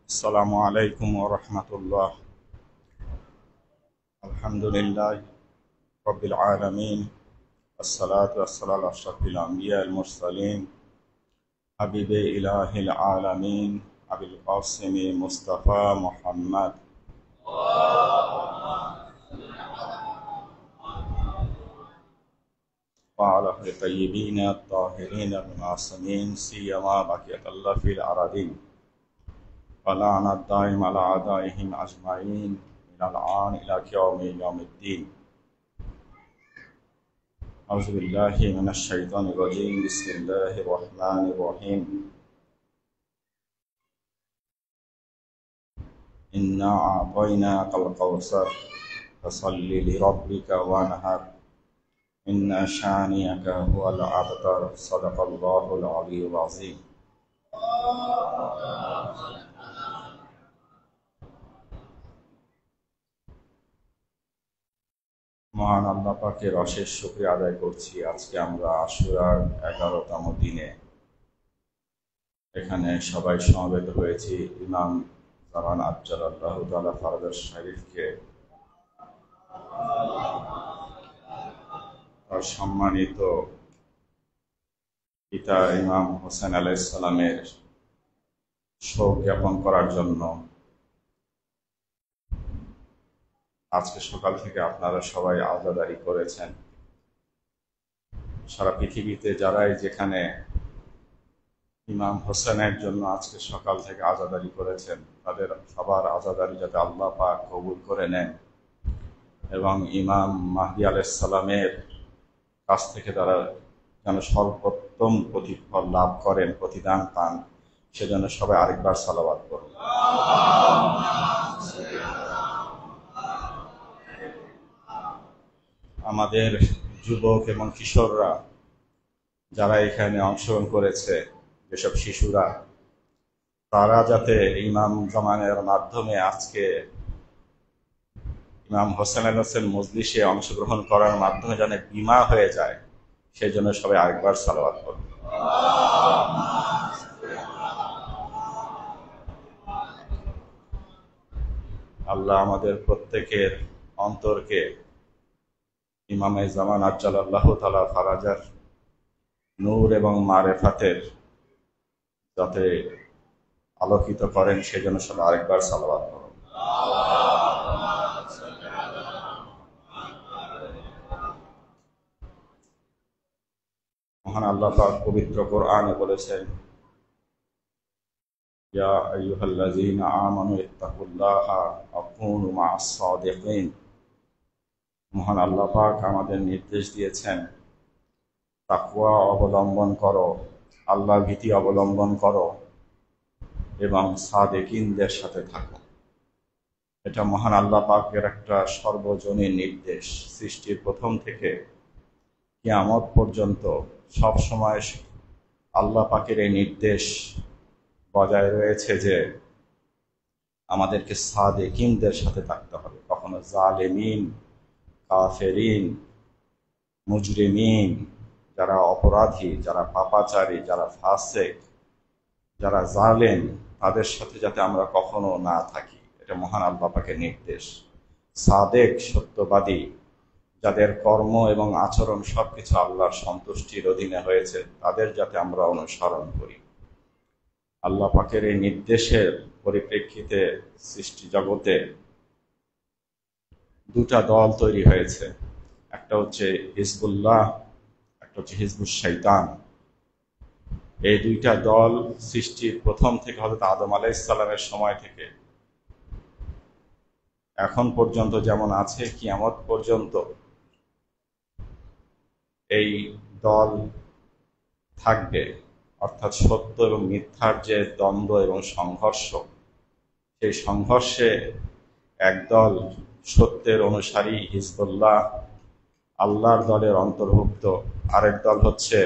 السلام عليكم ورحمة الله. الحمد لله رب العالمين، الصلاة والسلام على أشرف الأنبياء المرسلين حبيب إله العالمين أبي القاسم مصطفى محمد وعلى أهل الطيبين الطاهرين المعصومين سيما بقية الله في الأراضين ولعنة الدائم على أعدائهم أجمعين من الآن إلى يوم الدين. أعوذ بالله من الشيطان الرجيم. بسم الله الرحمن الرحيم. إنا أعطيناك الكوثر فصل لربك وانحر إن شانئك هو الأبتر. صدق الله العلي العظيم. মহান আল্লাহ পাকের অশেষ শুকরিয়া আদায় করছি। আজকে আমরা আশুরার 11তম দিনে এখানে সবাই সমবেত হয়েছি ইমাম জামান আজ্জালাল্লাহু তাআলা ফারাজাহ শরীফকে তার সম্মানিত পিতা ইমাম হোসেন আলাইহিস সালামের শোক জ্ঞাপন করার জন্য। আজকে সকাল থেকে আপনারা সবাই আজাদারি করেছেন। সারা পৃথিবীতে যারাই যেখানে ইমাম হোসেনের জন্য আজকে সকাল থেকে আজাদারি করেছেন, তাদের সবার আজাদারি যাতে আল্লাহ পাক কবুল করে নেন এবং ইমাম মাহদী আলাইহিস সালামের কাছ থেকে তারা যেন সর্বোত্তম প্রতিফল লাভ করেন, প্রতিদান পান, সেজন্য সবাই আরেকবার সালাওয়াত করুন। আমাদের যুবক এবং কিশোররা যারা এখানে অংশগ্রহণ করেছে, যেসব শিশুরা, তারা যাতে ইমাম জামানের মাধ্যমে আজকে ইমাম হোসেন হোসেন মজলিসে অংশগ্রহণ করার মাধ্যমে যেন বীমা হয়ে যায়, সেই জন্য সবাই আরেকবার সালাওয়াত করুন। আল্লাহ আমাদের প্রত্যেকের অন্তরকে ইমামে জামান আজ্জালাল্লাহু তাআলা ফারাজার নূর এবং মারেফাতের যাতে আলোকিত করেন, সেজন্য সবাই আরেকবার সালাওয়াত করুন। মহান আল্লাহ পাক পবিত্র কোরআনে বলেছেন, ইয়া আইয়ুহাল্লাযীনা আমানু ইত্তাকুল্লাহা ওয়া কুনু মা'আস সাদিকিন। মহান আল্লাহ পাক আমাদের নির্দেশ দিয়েছেন, তাকওয়া অবলম্বন করো, আল্লাহ ভীতি অবলম্বন করো এবং সাদেকিনদের সাথে থাকো। এটা মহান আল্লাহ পাকের একটা সর্বজনীন নির্দেশ। সৃষ্টির প্রথম থেকে কিয়ামত পর্যন্ত সব সময় আল্লাহ পাকের এই নির্দেশ বজায় রয়েছে যে আমাদেরকে সাদেকিনদের সাথে থাকতে হবে। কখনো জালেমিন, কাফেরিন, মুজরিমিন, যারা অপরাধী, যারা পাপাচারী, যারা ফাসেক, যারা জালেম, তাদের সাথে যাতে আমরা কখনো না থাকি, এটা মহান আল্লাহ পাকের নির্দেশ। সাদেক, সত্যবাদী, যাদের কর্ম এবং আচরণ সবকিছু আল্লাহর সন্তুষ্টির অধীনে হয়েছে, তাদের যাতে আমরা অনুসরণ করি। আল্লাহ পাকের এই নির্দেশের পরিপ্রেক্ষিতে সৃষ্টি জগতে দুটা দল তৈরি হয়েছে। একটা হচ্ছে হিজবুল্লাহ, একটা হচ্ছে হিজবুশ শয়তান। এই দুইটা দল সৃষ্টির প্রথম থেকে হযরত আদম আলাইহিস সালামের সময় থেকে এখন পর্যন্ত যেমন আছে, কিয়ামত পর্যন্ত এই দল থাকবে। অর্থাৎ সত্য এবং মিথ্যার যে দ্বন্দ্ব এবং সংঘর্ষ, সেই সংঘর্ষে একদল সত্যের অনুসারী হিজবুল্লাহ, আল্লাহর দলের অন্তর্ভুক্ত, আরেক দল হচ্ছে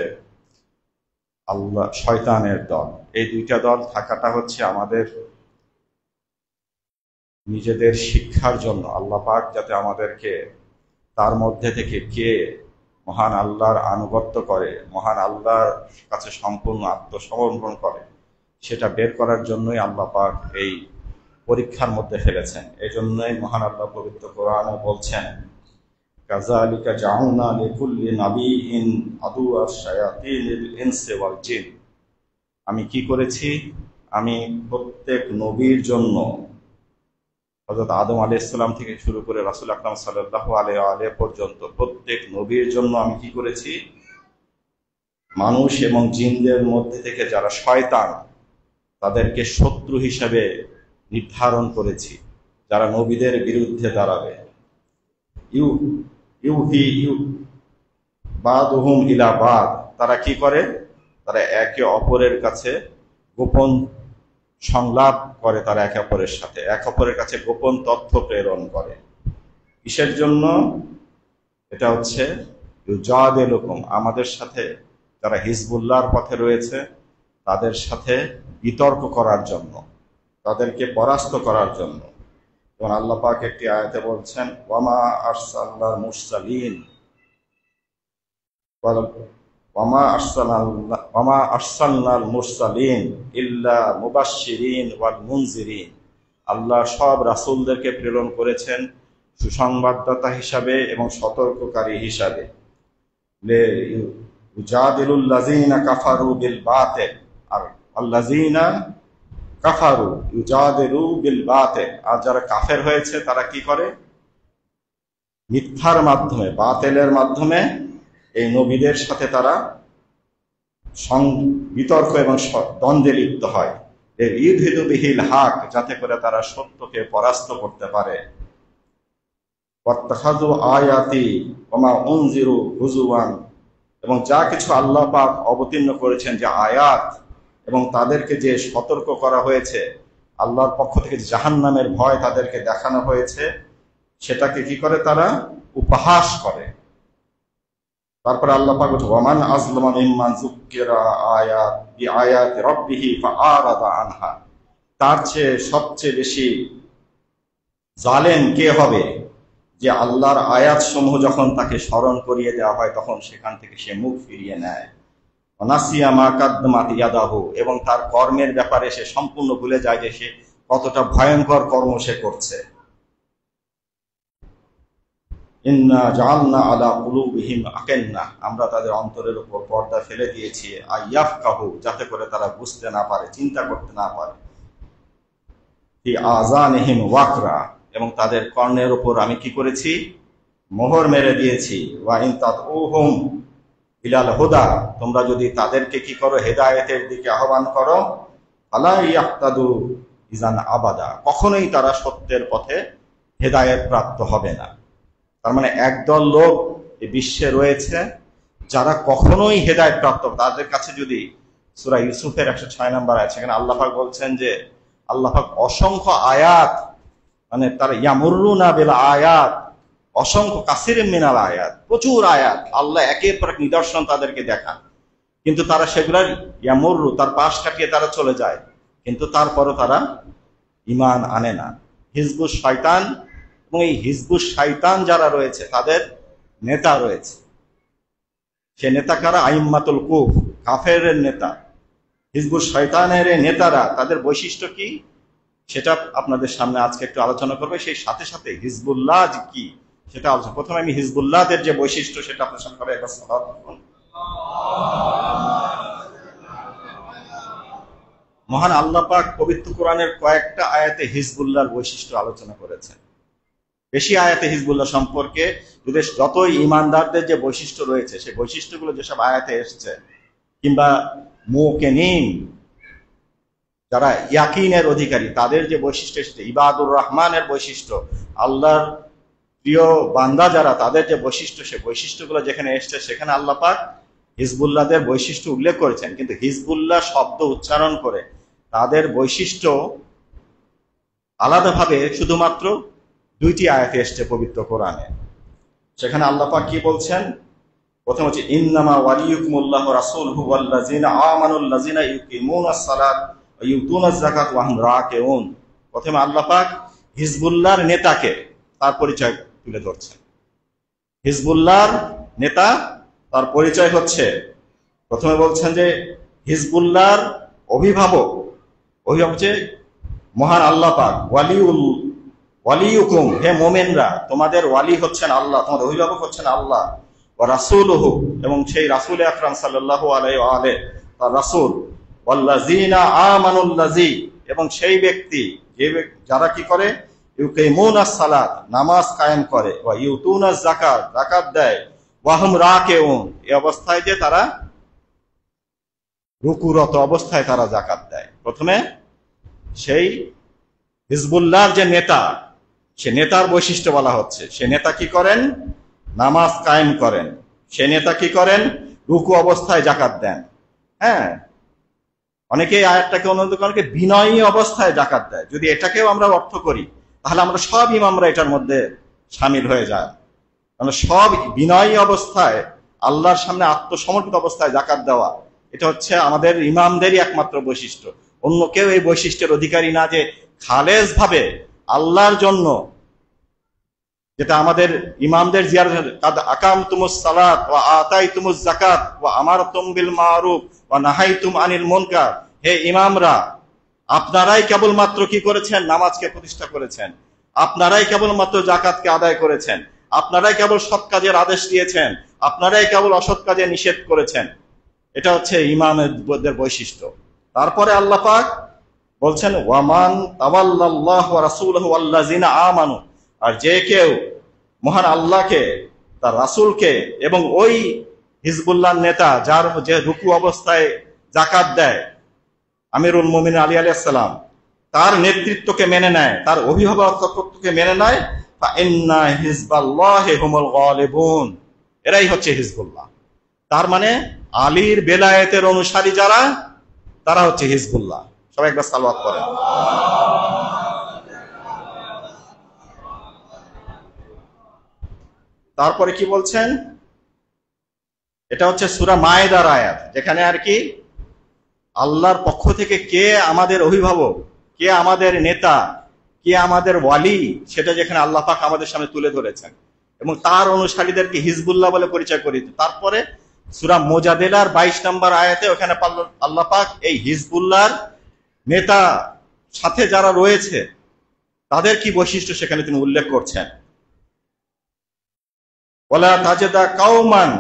আল্লাহ শয়তানের দল। এই দুইটা দল থাকাটা হচ্ছে আমাদের নিজেদের শিক্ষার জন্য। আল্লাহ পাক যাতে আমাদেরকে তার মধ্যে থেকে কে মহান আল্লাহর আনুগত্য করে, মহান আল্লাহর কাছে সম্পূর্ণ আত্মসমর্পণ করে, সেটা বের করার জন্যই আল্লাহ পাক এই পরীক্ষার মধ্যে ফেলেছেন। এই জন্যই মহান আল্লাহ পবিত্র কোরআনে বলছেন, কাযালিকা জাআলনা লিকুল্লি নাবিয়্যিন আদুওয়াশ শায়াতিনিল ইনসি ওয়াল জিন। আমি কি করেছি, আমি প্রত্যেক নবীর জন্য, হযরত আদম আলাইহিস সালাম থেকে শুরু করে রাসূল আকরাম সাল্লাল্লাহু আলাইহি পর্যন্ত প্রত্যেক নবীর জন্য আমি কি করেছি, মানুষ এবং জিনদের মধ্যে থেকে যারা শয়তান তাদেরকে শত্রু হিসেবে নির্ধারণ করেছি, যারা নবীদের বিরুদ্ধে দাঁড়াবে। বাদুহুম ইলা বাদ, তারা কি করে, তারা একে অপরের কাছে গোপন সংলাপ করে, তারা একে অপরের সাথে একে অপরের কাছে গোপন তথ্য প্রেরণ করে। কিসের জন্য? এটা হচ্ছে ইউজাদিলুকুম, আমাদের সাথে যারা হিজবুল্লাহর পথে রয়েছে তাদের সাথে বিতর্ক করার জন্য, তাদেরকে পরাস্ত করার জন্য। যেমন আল্লাহ পাক একটি আয়াতে বলছেন, ওয়ামা আরসালনাল মুরসালিন ওয়ামা আরসালনাল মুরসালিন ইল্লা মুবাশশিরিন ওয়াল মুনজিরিন। আল্লাহ সব রাসূলদেরকে প্রেরণ করেছেন সুসংবাদদাতা হিসাবে এবং সতর্ককারী হিসাবে। ইউজাদিলুল লাযিনা কাফারু বিল বাতিল, আর আল্লাযিনা কাফারু ইউজাদিলু বিল বাতিল, আর যারা কাফের হয়েছে তারা কি করে, মিথ্যার মাধ্যমে, বাতিলের মাধ্যমে এই নবীদের সাথে তারা বিতর্ক এবং দ্বন্দ্বে লিপ্ত হয়। ইউযহিদু বিহিল হক, যাতে করে তারা সত্যকে পরাস্ত করতে পারে। ওয়াত্তাখাযু আয়াতি ওমা উনজিরু হুজুওয়ান, এবং যা কিছু আল্লাহ পাক অবতীর্ণ করেছেন যে আয়াত, এবং তাদেরকে যে সতর্ক করা হয়েছে, আল্লাহর পক্ষ থেকে জাহান্নামের ভয় তাদেরকে দেখানো হয়েছে, সেটাকে কি করে, তারা উপহাস করে। তারপরে আল্লাহ পাক বলেন, ওয়ামান আযলামা মিম্মান যুক্কিরা বিআয়াতি রাব্বিহি ফাআরাদা আনহা, তার চেয়ে সবচেয়ে বেশি জালেম কে হবে, যে আল্লাহর আয়াত সমূহ যখন তাকে স্মরণ করিয়ে দেওয়া হয় তখন সেখান থেকে সে মুখ ফিরিয়ে নেয়। নাসিয়া মা কাদ্দামাত ইয়াদাহু, এবং তার কর্মের ব্যাপারে সে সম্পূর্ণ ভুলে যায় যে সে কতটা ভয়ঙ্কর কর্ম সে করছে। ইন্না জাআলনা আলা কুলুবিহিম আকিন্নাহ, আমরা তাদের অন্তরের উপর পর্দা ফেলে দিয়েছি, আইয়াফকাহু, যাতে করে তারা বুঝতে না পারে, চিন্তা করতে না পারে। ফি আযানিহিম ওয়াকরা, এবং তাদের কর্ণের উপর আমি কি করেছি, মোহর মেরে দিয়েছি। ওয়া ইন তাদউহুম ইলাল হুদা, তোমরা যদি তাদেরকে কি করো, হেদায়েতের দিকে আহ্বান করো, ফালা ইয়াহতাদু ইজান আবাদা, কখনোই তারা সত্যের পথে হেদায়েত প্রাপ্ত হবে না। তার মানে একদল লোক এই বিশ্বে রয়েছে যারা কখনোই হেদায়েত প্রাপ্ত, তাদের কাছে যদি সূরা ইউসুফের 106 নম্বর আয়াত, সেখানে আল্লাহ পাক বলছেন যে আল্লাহ পাক অসংখ্য আয়াত, মানে তারা ইয়ামুরুনা বিল আয়াত, অসংখ্য কাসিরিম মিনাল আয়াত, প্রচুর আয়াত আল্লাহ একের পর এক নিদর্শন তাদেরকে দেখান, কিন্তু তারা সেগুলার ইয়ামুরু, তার পাশ কাটিয়ে তারা চলে যায়, কিন্তু তারপরও তারা ঈমান আনে না। হিজবুশ শয়তান, এবং এই হিজবুশ শয়তান যারা রয়েছে তাদের নেতা রয়েছে, সে নেতা কারা, আইম্মাতুল কুফর, কাফেরের নেতা। হিজবুশ শয়তানের নেতারা, তাদের বৈশিষ্ট্য কি সেটা আপনাদের সামনে আজকে একটু আলোচনা করবে। সেই সাথে সাথে হিজবুল্লাহ কি সেটা আলোচনা। প্রথমে আমি হিজবুল্লাহদের যে বৈশিষ্ট্য সেটা আপনার সামনে করে একবার সালাত করুন। মহান আল্লাহ পাক পবিত্র কোরআনের কয়েকটা আয়াতে হিজবুল্লাহর বৈশিষ্ট্য আলোচনা করেছেন। বেশি আয়াতে হিজবুল্লাহ সম্পর্কে যতই ইমানদারদের যে বৈশিষ্ট্য রয়েছে, সেই বৈশিষ্ট্যগুলো যেসব আয়াতে এসছে, কিংবা মুকিনিন যারা ইয়াকিনের অধিকারী তাদের যে বৈশিষ্ট্য এসেছে, ইবাদুর রহমানের বৈশিষ্ট্য, আল্লাহর প্রিয় বান্দা যারা তাদের যে বৈশিষ্ট্য, সে বৈশিষ্ট্যগুলো যেখানে এসছে সেখানে আল্লাহ পাক হিজবুল্লাহদের বৈশিষ্ট্য উল্লেখ করেছেন। কিন্তু হিজবুল্লাহ শব্দ উচ্চারণ করে তাদের বৈশিষ্ট্য আলাদাভাবে শুধুমাত্র 2টি আয়াতে এসছে পবিত্র কোরআনে। সেখানে আল্লাহ পাক কি বলছেন, প্রথম হচ্ছে ইন্নামা ওয়ালিয়ুকুমুল্লাহু রাসূলুহু ওয়াল্লাযিনা আমানুল্লাযিনা ইউকিমুনাস সালাত ওয়া ইউতুনাজ যাকাত ওয়া হুম রাকিউন। প্রথমে আল্লাহ পাক হিজবুল্লাহর নেতাকে তার পরিচয় তুলে ধরছেন। হিজবুল্লাহর নেতা, তার পরিচয় হচ্ছে, প্রথমে বলছেন যে হিজবুল্লাহর অভিভাবক অভিভাবক হচ্ছে মহান আল্লাহ পাক। ওয়ালিউকুম, হে মোমেনরা, তোমাদের ওয়ালি হচ্ছেন আল্লাহ, তোমাদের অভিভাবক হচ্ছেন আল্লাহ। ওয়া রাসূলুহু, এবং সেই রাসূল আকরাম সাল্লাল্লাহু আলাইহি ওয়া আলিহি তার রাসূল। ওয়াল্লাযিনা আমানুল্লাযী, এবং সেই ব্যক্তি যারা কি করে, ইউকিমুনাস সালাত, নামাজ কায়েম করে, ওয়া ইউতুনাজ যাকাত, যাকাত দেয়, ওয়া হুম রাকিউন, এই অবস্থায় যে তারা রুকুরত অবস্থায় তারা যাকাত দেয়। প্রথমে সেই হিজবুল্লাহর যে নেতা, সে নেতার বৈশিষ্ট্য বলা হচ্ছে। সে নেতা কি করেন? নামাজ কায়েম করেন। সে নেতা কি করেন? রুকু অবস্থায় যাকাত দেন। হ্যাঁ, অনেকে আয়াতটাকে অনুবাদ করে অনেকে বিনয়ী অবস্থায় যাকাত দেয়। যদি এটাকেও আমরা অর্থ করি, তাহলে আমরা সব ইমামরা এটার মধ্যে সামিল হয়ে যায়। কারণ সব বিনয়ী অবস্থায়, আল্লাহর সামনে আত্মসমর্পিত অবস্থায় যাকাত দেওয়া, এটা হচ্ছে আমাদের ইমামদেরই একমাত্র বৈশিষ্ট্য। অন্য কেউ এই বৈশিষ্ট্যের অধিকারী না, যে খালেস ভাবে আল্লাহর জন্য, যেটা আমাদের ইমামদের জিয়ারত, কাদ আকামতুমুস সালাত ওয়া আতাইতুমুজ যাকাত ওয়া আমারতুম বিল মারুফ ওয়া নাহাইতুম আনিল মুনকার। হে ইমামরা, আপনারাই কেবলমাত্র কি করেছেন? নামাজকে প্রতিষ্ঠা করেছেন। আপনারাই কেবলমাত্র যাকাতকে আদায় করেছেন। আপনারাই কেবল সৎ কাজের আদেশ দিয়েছেন। আপনারাই কেবল অসৎ কাজে নিষেধ করেছেন। এটা হচ্ছে ইমামদের বৈশিষ্ট্য। তারপরে আল্লাহ পাক বলছেন, ওয়ামান তাওয়াল্লাল্লাহু ওয়া রাসূলুহু ওয়াল্লাযিনা আমানু, আর যে কেউ মহান আল্লাহকে, তার রাসূলকে এবং ওই হিজবুল্লাহর নেতা যার যে রুকু অবস্থায় যাকাত দেয়, আমিরুল মুমিনিন আলী আলাইহিস সালাম, তার নেতৃত্বকে মেনে নেয়, তার অভিভাবকত্বকে মেনে নেয়, ফা ইন্না হিজবাল্লাহি হুমুল গালিবুন, এরাই হচ্ছে হিজবুল্লাহ। তার মানে আলীর বেলায়েতের অনুসারী যারা, তারা হচ্ছে হিজবুল্লাহ। সবাই একবার সালাওয়াত করেন। তারপরে কি বলছেন? এটা হচ্ছে সূরা মায়েদার আয়াত, যেখানে আর কি আল্লাহর পক্ষ থেকে কে আমাদের অভিভাবক, কে আমাদের নেতা, কে আমাদের ওয়ালি, সেটা যেখানে আল্লাহ পাক আমাদের সামনে তুলে ধরেছেন এবং তার অনুসারীদেরকে হিজবুল্লাহ বলে পরিচয় করিত। তারপরে সূরা মুজাদিলার 22 নম্বর আয়াতে ওখানে আল্লাহ পাক এই হিজবুল্লাহর নেতা সাথে যারা রয়েছে তাদের কি বৈশিষ্ট্য সেখানে তিনি উল্লেখ করছেন। ওয়ালা তাজিদা কাওমান,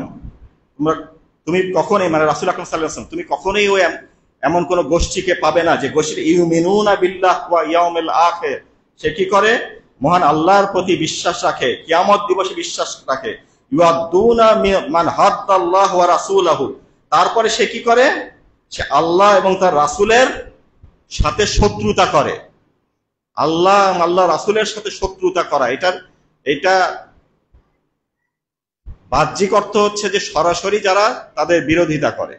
তুমি কখনোই, মানে রাসূল আকরাম সাল্লাল্লাহু আলাইহি ওয়াসাল্লাম, তুমি কখনোই ওই এমন কোন গোষ্ঠীকে পাবে না যে গোষ্ঠী ইউমিনুনা বিল্লাহ ওয়া ইয়াউমিল আখির, সে কি করে? মহান আল্লাহর প্রতি বিশ্বাস রাখে, কিয়ামত দিবসে বিশ্বাস রাখে। ইউআদুনা মান হাদ্দাল্লাহু ওয়া রাসূলুহু, তারপরে সে কি করে? সে আল্লাহ এবং তার রাসূলের সাথে শত্রুতা করে। আল্লাহ রাসূলের সাথে শত্রুতা করা, এটা বাহ্যিক অর্থ হচ্ছে যে সরাসরি যারা তাদের বিরোধিতা করে,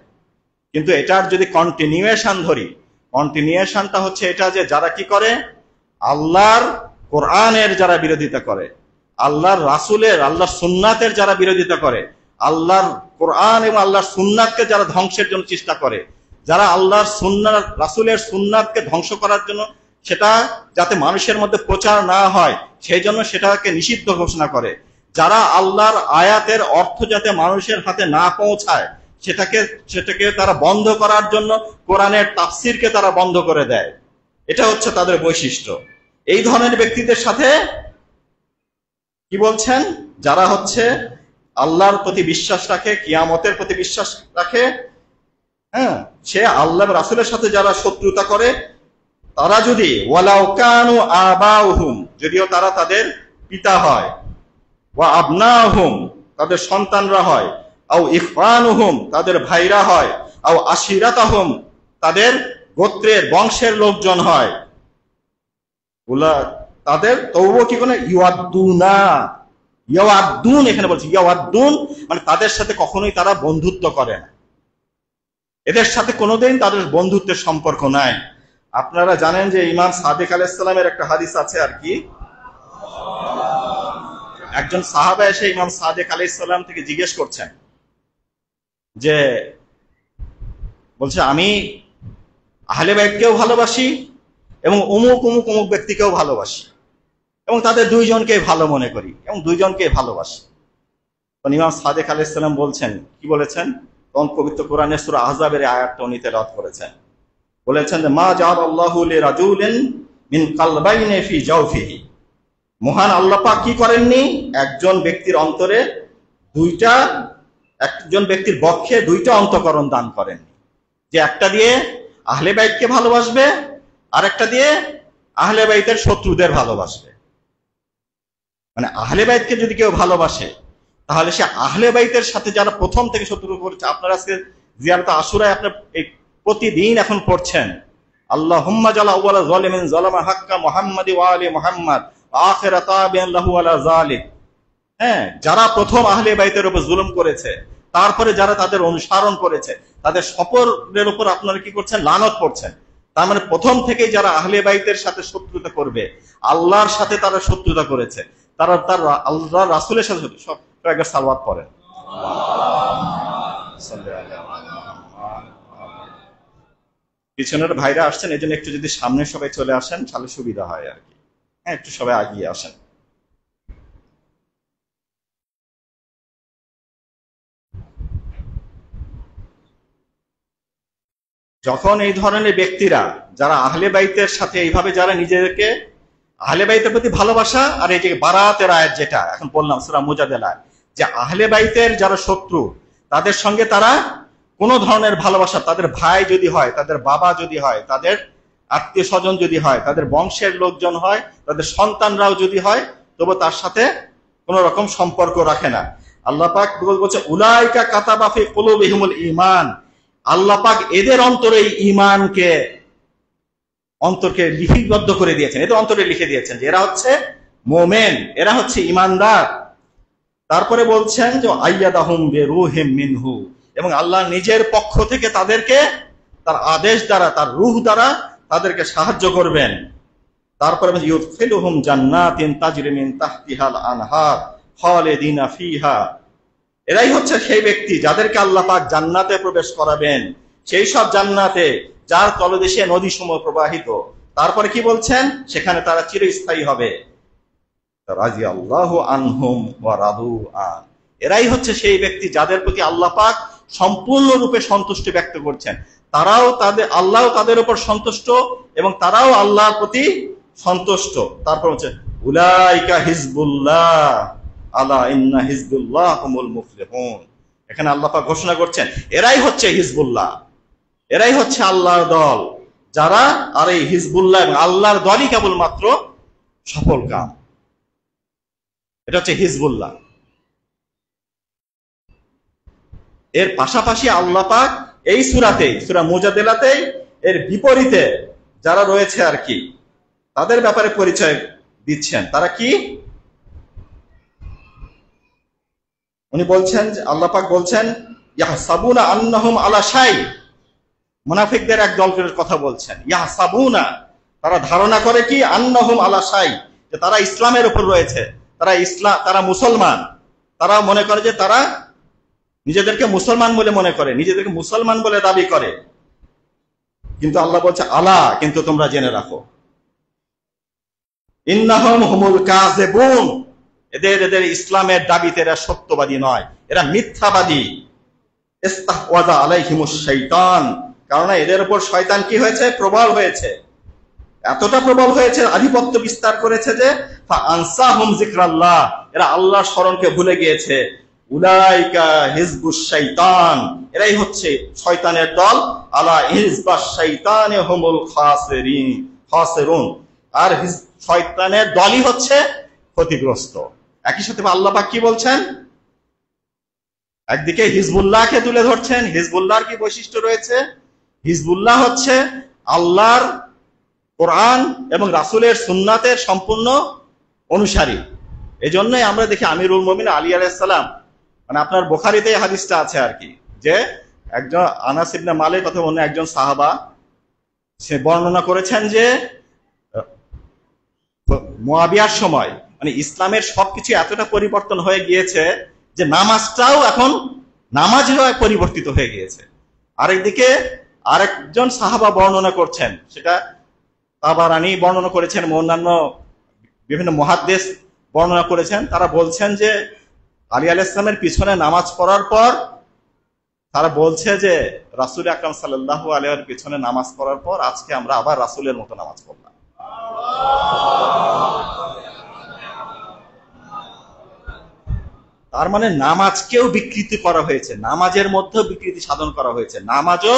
কিন্তু এটার যদি কন্টিনিউয়েশন ধরি, কন্টিনিউয়েশনটা হচ্ছে এটা যে যারা কি করে? আল্লাহর কোরআনের যারা বিরোধিতা করে, আল্লাহর রাসূলের, আল্লাহর সুন্নাতের যারা বিরোধিতা করে, আল্লাহর কোরআন এবং আল্লাহর সুন্নাতকে যারা ধ্বংসের জন্য চেষ্টা করে, যারা আল্লাহর সুন্নাত, রাসূলের সুন্নাতকে ধ্বংস করার জন্য, সেটা যাতে মানুষের মধ্যে প্রচার না হয় সেই জন্য সেটাকে নিষিদ্ধ ঘোষণা করে, যারা আল্লাহর আয়াতের অর্থ যাতে মানুষের হাতে না পৌঁছায় সেটাকে তারা বন্ধ করার জন্য কোরআনের তাফসিরকে তারা বন্ধ করে দেয়, এটা হচ্ছে তাদের বৈশিষ্ট্য। এই ধরনের ব্যক্তিদের সাথে কি বলছেন? যারা হচ্ছে আল্লাহর প্রতি বিশ্বাস রাখে, কিয়ামতের প্রতি বিশ্বাস রাখে, হ্যাঁ, সে আল্লাহ রাসূলের সাথে যারা শত্রুতা করে, তারা যদি ওয়ালাউ কানু আবাউহুম, যদিও তারা তাদের পিতা হয়, ওয়া আবনাহুম, তাদের সন্তানরা হয়, আও ইখওয়ানুহুম, তাদের ভাইরা হয়, আও আশিরাতাহুম, তাদের গোত্রের বংশের লোকজন হয়, ওলা তাদের তবুও কি করে? ইয়াওয়াদ্দুন, এখানে বলছি ইয়াওয়াদ্দুন, মানে তাদের সাথে কখনোই তারা বন্ধুত্ব করে না, এদের সাথে কোনোদিন তাদের বন্ধুত্বের সম্পর্ক নাই। আপনারা জানেন যে ইমাম সাদিক আলাইহিস সালামের একটা হাদিস আছে আর কি, একজন সাহাবা এসে ইমাম সাদিক আলাইহিস সালাম থেকে জিজ্ঞেস করছেন যে, বলছে আমি আহলে বাইতকেও ভালোবাসি এবং অমুক অমুক অমুক ব্যক্তিকেও ভালোবাসি এবং তাদের দুইজনকে ভালো মনে করি এবং দুইজনকে ভালোবাসি। তখন ইমাম সাদিক আলাইহিস সালাম বলছেন, কি বলেছেন? তখন পবিত্র কোরআনের সূরা আহজাবের আয়াতটা উনি তেলাওয়াত করেছেন, বলেছেন যে মা জাআলাল্লাহু লিরাজুলিন মিন কালবাইনি ফি জাওফিহি, মহান আল্লাহ পাক কি করেননি, একজন ব্যক্তির অন্তরে দুইটা, একজন ব্যক্তির বক্ষে দুইটা অন্তঃকরণ দান করেননি, যে একটা দিয়ে আহলে বাইতকে ভালোবাসবে আর একটা দিয়ে আহলে বাইতের শত্রুদের ভালোবাসবে। মানে আহলে বাইতকে যদি কেউ ভালোবাসে তাহলে সে আহলে বাইতের সাথে যারা প্রথম থেকে শত্রু করেছে, আপনারা আজকে জিয়ারত আশুরায় আপনার এই প্রতিদিন এখন পড়ছেন আল্লাহুম্মা জালা আউয়ালা যালিমিন যালামা হাক্কা মুহাম্মাদি ওয়া আলি মুহাম্মাদ আখিরা তাবিয়ান লাহু আলা যালিক। হ্যাঁ, যারা প্রথম আহলে বাইতের উপর জুলুম করেছে, তারপরে যারা তাদের অনুসরণ করেছে, তাদের সকলের উপর আপনারা কি করছেন, লানত পড়ছেন। তার মানে প্রথম থেকেই যারা আহলে বাইতের সাথে শত্রুতা করবে, আল্লাহর সাথে তারা শত্রুতা করেছে, তারা তার আল্লাহ রাসূলের সাথে সব একবার সালাওয়াত পড়েন। পিছনের ভাইরা আসছেন, এই জন্য একটু যদি সামনে সবাই চলে আসেন তাহলে সুবিধা হয় আর কি। হ্যাঁ, একটু সবাই আগিয়ে আসেন। যখন এই ধরনের ব্যক্তিরা যারা আহলে বাইতের সাথে এইভাবে যারা নিজেদেরকে আহলে বাইতের প্রতি ভালোবাসা, আর এই যে বারাতের আয়াত যেটা এখন বললাম সূরা মুজাদালা, যে আহলে বাইতের যারা শত্রু তাদের সঙ্গে তারা কোনো ধরনের ভালোবাসা, তাদের ভাই যদি হয়, তাদের বাবা যদি হয়, তাদের আত্মীয় স্বজন যদি হয়, তাদের বংশের লোকজন হয়, তাদের সন্তানরাও যদি হয়, তবু তার সাথে কোন রকম সম্পর্ক রাখে না। আল্লাহ পাক বলছে উলাইকা কাতাবা ফি কুলুবিহিমুল ঈমান, আল্লাহ পাক এদের অন্তরে ঈমানকে অন্তরকে লিপিবদ্ধ করে দিয়েছেন, এদের অন্তরে লিখে দিয়েছেন যে এরা হচ্ছে মুমিন, এরা হচ্ছে ঈমানদার। তারপরে বলছেন যে আইয়াদাহুম বিরূহিম মিনহু, এবং আল্লাহ নিজের পক্ষ থেকে তাদেরকে তার আদেশ দ্বারা, তার রূহ দ্বারা তাদেরকে সাহায্য করবেন। তারপরে ইউদখিলুহুম জান্নাতিন তাজরি মিন তাহতিহাল আনহার খালিদিনা ফিহা, এরাই হচ্ছে সেই ব্যক্তি যাদেরকে আল্লাহ পাক জান্নাতে প্রবেশ করাবেন, সেই সব জান্নাতে যার তলদেশে নদীসমূহ প্রবাহিত। তারপরে কি বলছেন, সেখানে তারা চিরস্থায়ী হবে। রাদিয়াল্লাহু আনহুম ওয়া রাদু আন, এরাই হচ্ছে সেই ব্যক্তি যাদের প্রতি আল্লাহ পাক সম্পূর্ণরূপে সন্তুষ্টি ব্যক্ত করছেন, তারাও তাদের আল্লাহ তাদের উপর সন্তুষ্ট এবং তারাও আল্লাহর প্রতি সন্তুষ্ট। তারপর হচ্ছে উলাইকা হিজবুল্লাহ আলা ইন্না হিজবুল্লাহ হুমুল মুফলিহুন, এখানে আল্লাহ পাক ঘোষণা করছেন এরাই হচ্ছে হিজবুল্লাহ, এরাই হচ্ছে আল্লাহর দল যারা, আর এই হিজবুল্লাহ এবং আল্লাহর দলই কেবলমাত্র সফল কাম। এটা হচ্ছে হিজবুল্লাহ। এর পাশাপাশি আল্লাহ পাক এই সূরাতেই, সূরা মুজাদালাতেই এর বিপরীতে যারা রয়েছে আর কি, তাদের ব্যাপারে পরিচয় দিচ্ছেন। তারা কি, উনি বলছেন, আল্লাহ পাক বলছেন ইয়াহসাবুনা আন্নাহুম আলা শাই, মুনাফিকদের এক দলের কথা বলছেন। ইয়াহসাবুনা, তারা ধারণা করে কি, আন্নাহুম আলা শাই, যে তারা ইসলামের উপর রয়েছে, তারা ইসলাম, তারা মুসলমান, তারা মনে করে যে তারা নিজেদেরকে মুসলমান বলে মনে করে, নিজেদেরকে মুসলমান বলে দাবি করে। কিন্তু আল্লাহ বলছে আলা, কিন্তু তোমরা জেনে রাখো ইন্নাহুম হুমুল কাযিবুন, এদের ইসলামের দাবিতে এরা সত্যবাদী নয়, এরা মিথ্যাবাদী। ইস্তাহওয়াযা আলাইহিমুশ শাইতান, কারণ এদের উপর শয়তান কি হয়েছে, প্রবল হয়েছে, এতটা প্রবল হয়েছে, আধিপত্য বিস্তার করেছে যে ফাআনসাহুম যিকরাল্লাহ, এরা আল্লাহর স্মরণকে ভুলে গিয়েছে। উলাইকা হিজবুশ শাইতান, এরাই হচ্ছে শয়তানের দল। আলা হিজবাশ শাইতানি হুমুল খাসিরুন, আর শয়তানের দলই হচ্ছে ক্ষতিগ্রস্ত। একই সাথে আল্লাহ পাক কি বলছেন, একদিকে হিজবুল্লাহকে তুলে ধরছেন। হিজবুল্লাহর কি বৈশিষ্ট্য রয়েছে, হিজবুল্লাহ হচ্ছে আল্লাহর কোরআন এবং রাসূলের সুন্নাতের সম্পূর্ণ অনুসারী। এই জন্যই আমরা দেখি আমিরুল মুমিনিন আলী আলাইহিস সালাম, মানে আপনার বুখারীতে এই হাদিসটা আছে আর কি, যে একজন আনাস ইবনে মালিক কথা অন্য একজন সাহাবা সে বর্ণনা করেছেন যে মুয়াবিয়ার সময় মানে ইসলামের সবকিছু এতটা পরিবর্তন হয়ে গিয়েছে যে নামাজটাও এখন নামাজেরও পরিবর্তিত হয়ে গিয়েছে। আরেকদিকে আরেকজন সাহাবা বর্ণনা করছেন, সেটা তাবারানী বর্ণনা করেছেন, অন্যান্য বিভিন্ন মুহাদ্দিস বর্ণনা করেছেন। তারা বলছেন যে আলী আলাইহিস সালামের পিছনে নামাজ পড়ার পর তারা বলছে যে রাসূল আকরাম সাল্লাল্লাহু আলাইহি ওয়াসাল্লামের পিছনে নামাজ পড়ার পর আজকে আমরা আবার রাসূলের মতো নামাজ পড়লাম। তার মানে নামাজকেও বিকৃতি করা হয়েছে, নামাজের মধ্যেও বিকৃতি সাধন করা হয়েছে। নামাজও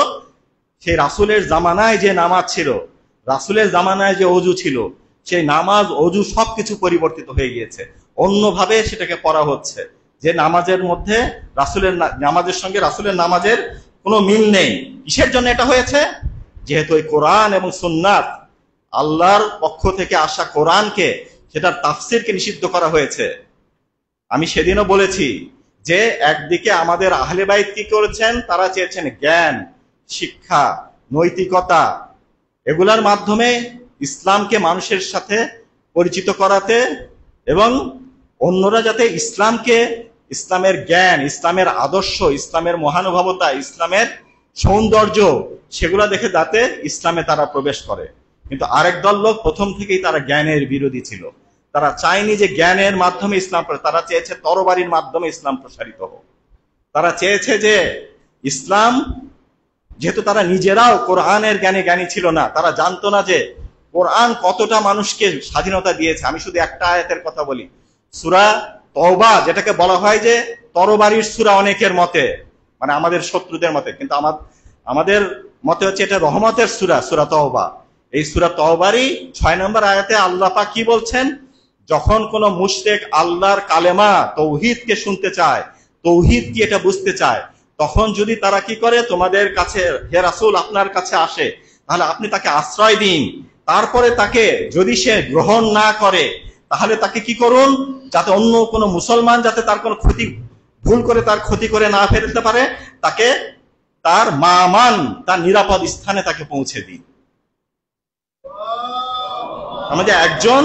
সেই রাসূলের জামানায় যে নামাজ ছিল, রাসূলের জামানায় যে ওযু ছিল, সেই নামাজ ওযু সবকিছু পরিবর্তিত হয়ে গিয়েছে, অন্যভাবে সেটাকে পড়া হচ্ছে। যে নামাজের মধ্যে রাসূলের নামাজের সঙ্গে রাসূলের নামাজের কোনো মিল নেই। কিসের জন্য এটা হয়েছে? যেহেতু এই কোরআন এবং সুন্নাত, আল্লাহর পক্ষ থেকে আসা কোরআনকে, সেটার তাফসীরকে নিষিদ্ধ করা হয়েছে। আমি সেদিনও বলেছি যে একদিকে আমাদের আহলে বাইত কি করেছেন, তারা চেয়েছেন জ্ঞান, শিক্ষা, নৈতিকতা, এগুলার মাধ্যমে ইসলামকে মানুষের সাথে পরিচিত করাতে, এবং অন্যরা যাতে ইসলামকে, ইসলামের জ্ঞান, ইসলামের আদর্শ, ইসলামের মহানুভবতা, ইসলামের সৌন্দর্য, সেগুলা দেখে যাতে ইসলামে তারা প্রবেশ করে। কিন্তু আরেক দল লোক প্রথম থেকেই তারা জ্ঞানের বিরোধী ছিল। তারা চায়নি যে জ্ঞানের মাধ্যমে ইসলাম, তারা চেয়েছে তরবারির মাধ্যমে ইসলাম প্রসারিত হোক। তারা চেয়েছে যে ইসলাম, যেহেতু তারা নিজেরাও কোরআনের জ্ঞানী ছিল না, তারা জানতো না যে কোরআন কতটা মানুষকে স্বাধীনতা দিয়েছে। আমি শুধু একটা আয়াতের কথা বলি, সূরা তওবা, যেটাকে বলা হয় যে তরবারির সূরা অনেকের মতে, মানে আমাদের শত্রুদের মতে, কিন্তু আমাদের মতে হচ্ছে এটা রহমতের সূরা, সূরা তওবা। এই সূরা তওবারই 6 নম্বর আয়াতে আল্লাহ পাক কি বলছেন? যখন কোন মুশরিক আল্লাহর কালেমা তৌহিদকে শুনতে চায়, তৌহিদ কি এটা বুঝতে চায়, তখন যদি তারা কি করে, তোমাদের কাছে হে রাসূল আপনার কাছে আসে, তাহলে আপনি তাকে আশ্রয় দিন। তারপরে তাকে যদি সে গ্রহণ না করে, তাহলে তাকে কি করুন, যাতে অন্য কোনো মুসলমান যাতে তার কোনো ক্ষতি, ভুল করে তার ক্ষতি করে না ফেলতে পারে, তাকে তার মামান, তার নিরাপদ স্থানে তাকে পৌঁছে দিন। আমাদের একজন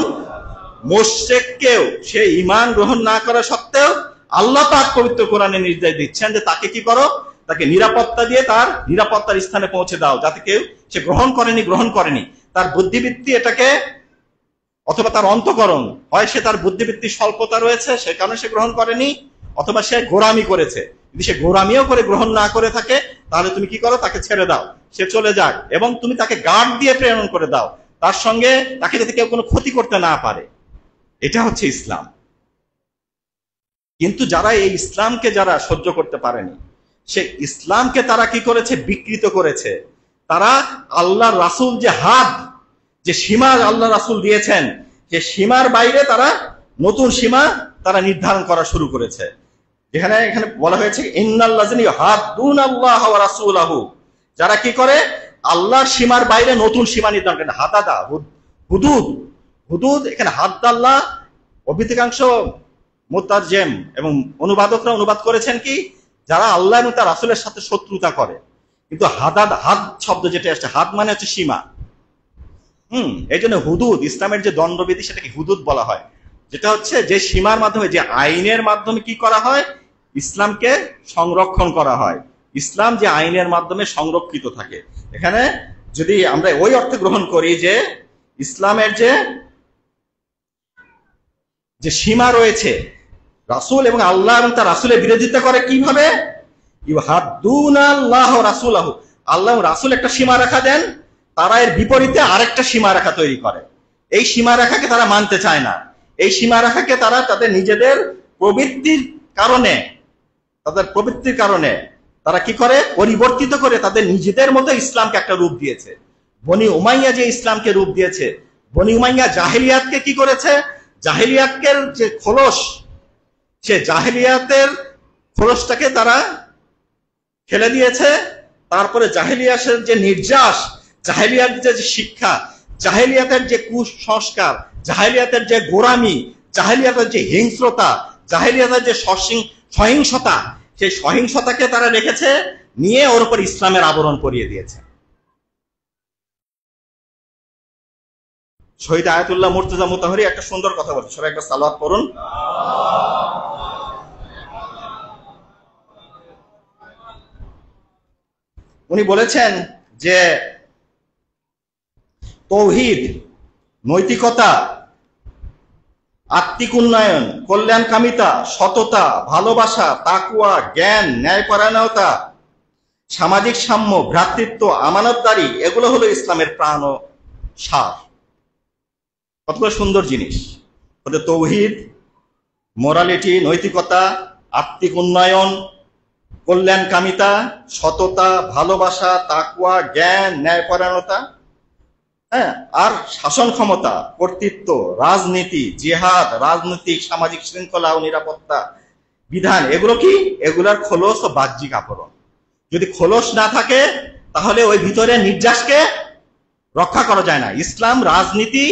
মুশরিককেও সে ঈমান গ্রহণ না করা সত্ত্বেও আল্লাহ পাক পবিত্র কোরআনে নির্দেশ দিচ্ছেন যে তাকে কি করো, তাকে নিরাপত্তা দিয়ে তার নিরাপত্তার স্থানে পৌঁছে দাও, যাতে কেউ, সে গ্রহণ করেনি, তার বুদ্ধিবৃত্তি এটাকে, অথবা তার অন্তঃকরণ, হয় সে তার বুদ্ধিবৃত্তির স্বল্পতা রয়েছে সে কারণে সে গ্রহণ করেনি, অথবা সে গোরামি করেছে। যদি সে গোরামিও করে গ্রহণ না করে থাকে, তাহলে তুমি কি করো, তাকে ছেড়ে দাও, সে চলে যাক, এবং তুমি তাকে গার্ড দিয়ে প্রেরণ করে দাও, তার সঙ্গে তাকে যাতে কেউ কোনো ক্ষতি করতে না পারে। এটা হচ্ছে ইসলাম। কিন্তু যারা এই ইসলামকে যারা সহ্য করতে পারেনি, সে ইসলামকে তারা কি করেছে, বিকৃত করেছে। তারা আল্লাহর রাসূল যে হাদ, যে সীমা আল্লাহ রাসূল দিয়েছেন, যে সীমার বাইরে তারা নতুন সীমা তারা নির্ধারণ করা শুরু করেছে। এখানে বলা হয়েছে ইন্নাল্লাযিনা ইউহাদ্দুনাল্লাহ ওয়া রাসূলাহু, যারা কি করে আল্লাহর সীমার বাইরে নতুন সীমা নির্ধারণ করে। হাদাদা, হুদুদ, এখানে হাদ্দাল্লাহ, অধিকাংশ মুতারজেম এবং অনুবাদকরা অনুবাদ করেছেন কি, যারা আল্লাহ এবং তার রাসূলের সাথে শত্রুতা করে। কিন্তু হাদ শব্দ যেটা আসছে, হাদ মানে হচ্ছে সীমা। এই জন্য হুদুদ, ইসলামের যে দণ্ডবিধি সেটাকে হুদুদ বলা হয়, যেটা হচ্ছে যে সীমার মাধ্যমে, যে আইনের মাধ্যমে কি করা হয়, ইসলামকে সংরক্ষণ করা হয়। ইসলাম যে আইনের মাধ্যমে সংরক্ষিত থাকে। এখানে যদি আমরা ওই অর্থে গ্রহণ করি যে ইসলামের যে সীমা রয়েছে, রাসূল এবং আল্লাহ এবং তার রাসূলের বিরোধিতা করে কিভাবে, ইউহাদ্দুনাল্লাহ ওয়া রাসূলাহু, আল্লাহ এবং রাসূল একটা সীমা রেখা দেন, তারা এর বিপরীতে আরেকটা সীমা রেখা তৈরি করে। এই সীমা রেখাকে তারা মানতে চায় না। এই সীমা রেখাকে তারা তাদের নিজেদের প্রবৃত্তির কারণে তারা কি করে, পরিবর্তিত করে তাদের নিজেদের মতো ইসলামকে একটা রূপ দিয়েছে। বনি উমাইয়া যে ইসলামকে রূপ দিয়েছে, বনি উমাইয়া জাহেলিয়াতকে কি করেছে, জাহেলিয়াতের যে খোলস, সে জাহেলিয়াতের খোলসটাকে তারা ফেলে দিয়েছে। তারপরে জাহেলিয়াতের যে নির্যাস, জাহেলিয়াতের যে শিক্ষা, জাহেলিয়াতের যে কুসংস্কার, জাহেলিয়াতের যে গোরামি, জাহেলিয়াতের যে হিংস্রতা, জাহেলিয়াতের যে সহিংসতা, সেই সহিংসতাকে তারা রেখেছে, নিয়ে ওর উপর ইসলামের আবরণ পরিয়ে দিয়েছে। শহীদ আয়াতুল্লাহ মুর্তজা মুতাহরি একটা সুন্দর কথা বলছে, সবাই একটা সালাওয়াত পড়ুন। উনি বলেছেন যে তৌহিদ, নৈতিকতা, আত্মিক উন্নয়ন, কল্যাণকামিতা, সততা, ভালোবাসা, তাকওয়া, জ্ঞান, ন্যায়পরায়ণতা, সামাজিক সাম্য, ভ্রাতৃত্ব, আমানতদারি, এগুলো হলো ইসলামের প্রাণ ও সার। কতগুলো সুন্দর জিনিস। ওদের তৌহিদ, মোরালিটি, নৈতিকতা, আত্মিক উন্নয়ন, কল্যাণকামিতা, সততা, ভালোবাসা, তাকওয়া, জ্ঞান, ন্যায়পরায়ণতা, হ্যাঁ, আর শাসন ক্ষমতা, কর্তৃত্ব, রাজনীতি, জিহাদ, রাজনৈতিক সামাজিক শৃঙ্খলা ও নিরাপত্তা বিধান, এগুলো কি? এগুলার খোলস ও বাহ্যিক আবরণ। যদি খোলস না থাকে তাহলে ওই ভিতরে নির্যাসকে রক্ষা করা যায় না। ইসলাম রাজনীতি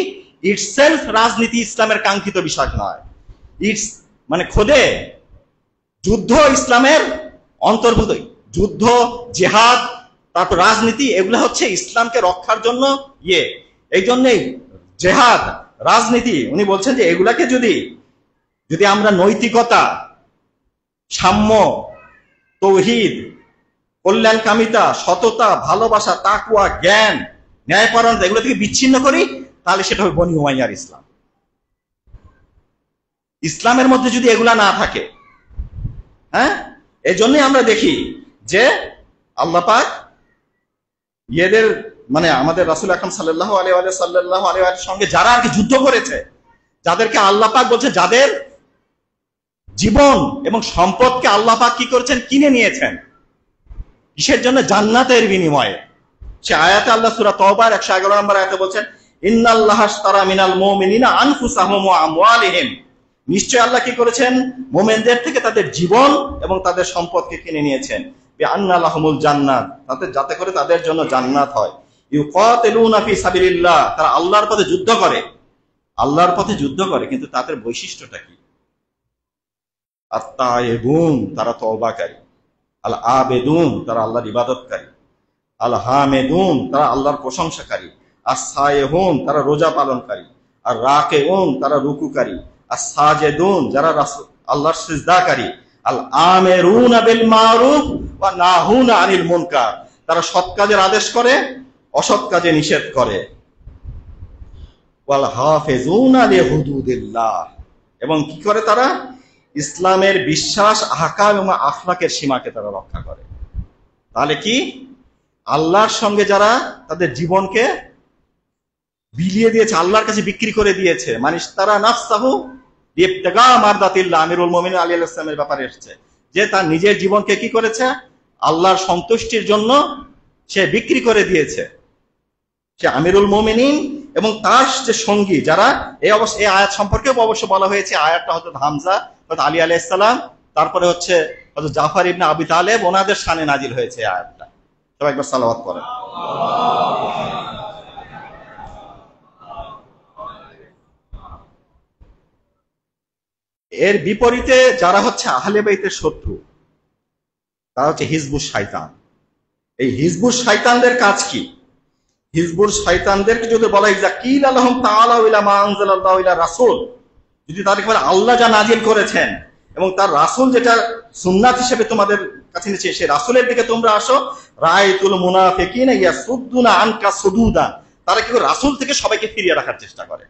ইটসেলফ, রাজনীতি ইসলামের কাঙ্ক্ষিত বিষয় নয়। ইটস মানে খোদে যুদ্ধ ইসলামের অন্তর্ভুক্ত। যুদ্ধ, জেহাদ, তারপর রাজনীতি, এগুলো হচ্ছে ইসলামকে রক্ষার জন্য এই জন্যই জেহাদ, রাজনীতি, উনি বলছেন যে এগুলাকে যদি আমরা নৈতিকতা, সাম্য, তৌহিদ, কল্যাণকামিতা, সততা, ভালোবাসা, তাকওয়া, জ্ঞান, ন্যায়পরায়ণতা, এগুলো থেকে বিচ্ছিন্ন করি, তাহলে সেটা হবে বনি উমাইয়ার ইসলাম। ইসলামের মধ্যে যদি এগুলা না থাকে, হ্যাঁ, এই জন্যই আমরা দেখি যে আল্লাহ পাক ইয়েদের মানে আমাদের রাসূল আকরাম সাল্লাল্লাহু আলাইহি সঙ্গে যারা আর কি যুদ্ধ করেছে, যাদেরকে আল্লাহ পাক বলছে, যাদের জীবন এবং সম্পদকে আল্লাহ পাক কি করেছেন? কিনে নিয়েছেন। কিসের জন্য? জান্নাতের বিনিময়ে। সে আয়াতে আল্লাহ সূরা তওবার 111 নম্বর আয়াতে বলছেন, ইন্নাল্লাহা আশতারা মিনাল মুমিনিনা আনফুসাহুম ওয়া আমওয়ালিহিম, নিশ্চয় আল্লাহ কি করেছেন? মুমিনদের থেকে তাদের জীবন এবং তাদের সম্পদকে কিনে নিয়েছেন। বিআন্না লাহুমুল জান্নাত, যাতে করে তাদের জন্য জান্নাত হয়। ইউকাতিলুনা ফি সাবিলিল্লাহ, তারা আল্লাহর পথে যুদ্ধ করে। আল্লাহর পথে যুদ্ধ করে, কিন্তু তাদের বৈশিষ্ট্যটা কি? আত-তায়েবুন, তারা তওবাকারী। আল আবেদুন, তারা আল্লাহর ইবাদতকারী। আল হামেদুন, তারা আল্লাহর প্রশংসাকারী। আস-সায়েহুন, তারা রোজা পালনকারী। আর রাকিউন, তারা রুকুকারী। আস-সাজেদুন, যারা আল্লাহর সিজদাকারী। আল আমিরুনা বিল মারুফ ওয়া নাহুনা আনিল মুনকার, তারা সৎ কাজের আদেশ করে, অসৎ কাজে নিষেধ করে। ওয়াল হাফিজুনা লিহুদুদিল্লাহ, এবং কি করে তারা? ইসলামের বিশ্বাস, আহকাম এবং আখলাকের সীমাকে তারা রক্ষা করে। তাহলে কি? আল্লাহর সঙ্গে যারা তাদের জীবনকে বিলিয়ে দিয়েছে, আল্লাহর কাছে বিক্রি করে দিয়েছে, মানে তারা নাফসাহু ইবতিগা মারদাতিল্লাহ, আমিরুল মুমিনিন আলী আলাইহিস সালামের ব্যাপারে এসেছে যে তার নিজের জীবনকে কি করেছে? আল্লাহর সন্তুষ্টির জন্য সে বিক্রি করে দিয়েছে। সে আমিরুল মুমিনিন এবং তার যে সঙ্গী যারা, এই আয়াত সম্পর্কে অবশ্য বলা হয়েছে, আয়াতটা হযরত হামজা, হযরত আলী আলাইহিস সালাম, তারপরে হচ্ছে হযরত জাফর ইবনে আবি তালেব, ওনাদের শানে নাজিল হয়েছে এই আয়াতটা। সবাই একবার সালাওয়াত করেন। এর বিপরীতে যারা হচ্ছে আহলে বাইতের শত্রু, তারা হচ্ছে হিজবুশ শয়তান। এই হিজবুশ শয়তানদের কাজ কি? হিজবুর শয়তানদেরকে যদি বলা হয় কিল আলাহুম তাআলা ইলা মা আনজালাল্লাহু ইলা রাসূল, যদি তাদেরকে বলে আল্লাহ যা নাজিল করেছেন এবং তার রাসূল যেটা সুন্নাত হিসেবে তোমাদের কাছে নিয়েছে, সেই রাসূলের দিকে তোমরা আসো। রাআইতুল মুনাফিকিনা ইয়াসুদ্দুনা আনকা সুদুদা, তারা কি করে? রাসূল থেকে সবাইকে ফিরিয়ে রাখার চেষ্টা করে।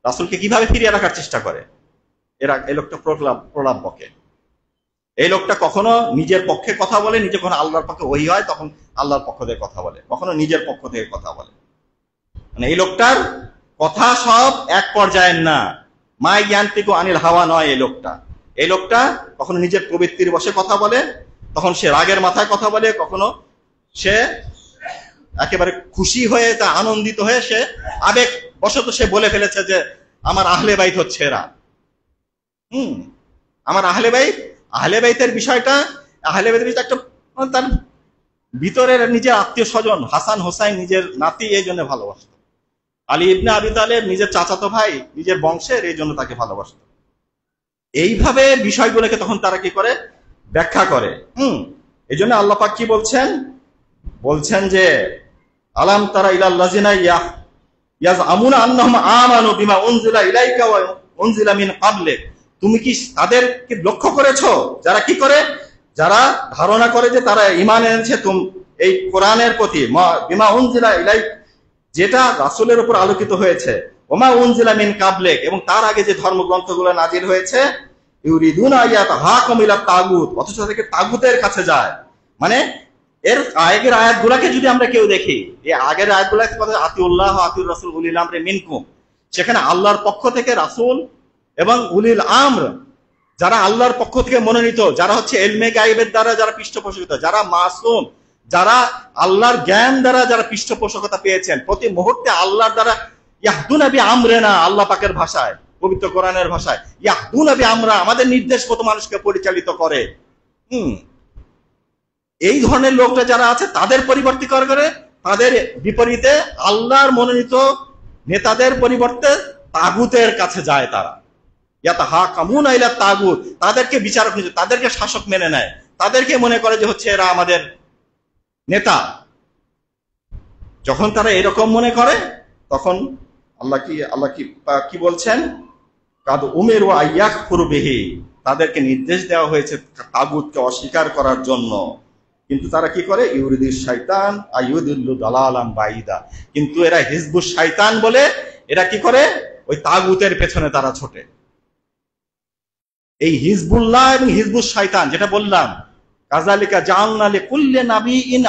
রাসূলকে কিভাবে ফিরিয়ে রাখার চেষ্টা করে? এই লোকটা প্রলাপ বকে। এই লোকটা কখনো নিজের পক্ষে কথা বলে, নিজে যখন আল্লাহর পক্ষে ওহী হয় তখন আল্লাহর পক্ষ থেকে কথা বলে, কখনো নিজের পক্ষ থেকে কথা বলে। মানে এই লোকটার কথা সব এক পর্যায়ের না, মা ইয়ান্তিকু আনিল হাওয়া নয়। এই লোকটা কখনো নিজের প্রবৃত্তির বশে কথা বলে, তখন সে রাগের মাথায় কথা বলে, কখনো সে একেবারে খুশি হয়ে, তা আনন্দিত হয়ে সে আবেগ বশত সে বলে ফেলেছে যে আমার আহলে বাইত হচ্ছে এরা। আমার আহলে বাইতের বিষয়টা, আহলে বাইতের বিষয়টা একটা তার ভিতরের নিজের আত্মীয় স্বজন, হাসান হোসাইন নিজের নাতি, এই জন্য ভালোবাসত। আলী ইবনে আবি তালেব নিজের চাচাতো ভাই, নিজের বংশের, এই জন্য তাকে ভালোবাসত। এইভাবে বিষয়গুলোকে তখন তারা কি করে? ব্যাখ্যা করে। এই জন্য আল্লাহ পাক কি বলছেন যে আলাম তারা ইলাল লাযিনা ইয়াজআমুনা আন্নাহুম আমানু বিমা উনজিলা ইলাইকা ওয়া উনজিলা মিন ক্বাবলিক, তুমি কি তাদেরকে লক্ষ্য করেছো যারা কি করে? যারা ধারণা করে যে তারা ঈমান এনেছে এই কোরআনের প্রতি, বিমা উনজিলা ইলাইক, যেটা রাসূলের উপর আলোকিত হয়েছে, ওমা উনজিলা মিন ক্বাবলিক, এবং তার আগে যে ধর্মগ্রন্থগুলো নাজিল হয়েছে, ইউরিদুনা আয়াতাহাকুম ইলা তাগুত, অথচ তাদেরকে তাগুতের কাছে যায়। মানে এর আগের আয়াতগুলাকে যদি আমরা কেউ দেখি, এই আগের আয়াতগুলাকে কথা আতিউল্লাহ আতিউর রাসূল উলিল আমরি মিনকুম, সেখানে আল্লাহর পক্ষ থেকে রাসূল এবং উলিল আমর যারা আল্লাহর পক্ষ থেকে মনোনীত, যারা হচ্ছে ইলমে গায়বের দ্বারা যারা পৃষ্ঠপোষকতা, যারা মাসুম, যারা আল্লাহর জ্ঞান দ্বারা যারা পৃষ্ঠপোষকতা পেয়েছেন, প্রতি মুহূর্তে আল্লাহর দ্বারা ইয়াহদুনা বি আমরিনা, আল্লাহ পাকের ভাষায়, পবিত্র কোরআনের ভাষায় ইয়াহদুনা বি আমরা, আমাদের নির্দেশ মতো মানুষকে পরিচালিত করে। এই ধরনের লোকরা যারা আছে তাদের পরিবর্তী করে, তাদের বিপরীতে আল্লাহর মনোনীত নেতাদের পরিবর্তে তাগুতের কাছে যায়। তারা ইয়াতাহাকামুনা ইলা তাগুত, তাদেরকে বিচারক নিজে, তাদেরকে শাসক মেনে নেয়, তাদেরকে মনে করে যে হচ্ছে এরা আমাদের নেতা। যখন তারা এরকম মনে করে তখন আল্লাহ কি বলছেন, কাদ উমিরু আইয়াকফুরু বিহি, তাদেরকে নির্দেশ দেওয়া হয়েছে তাগুতকে অস্বীকার করার জন্য। কিন্তু তারা কি করে, ইউরিদিস শয়তান আইয়ুদিল্লু দালালাম বাইদা, কিন্তু এরা হিজবুশ শয়তান বলে এরা কি করে, ওই তাগুতের পেছনে তারা ছোটে। এই হিজবুল্লাহ এবং হিজবুশ শয়তান যেটা বললাম, কাযালিকা জাআলনা লিকুল্লি নাবিয়্যিন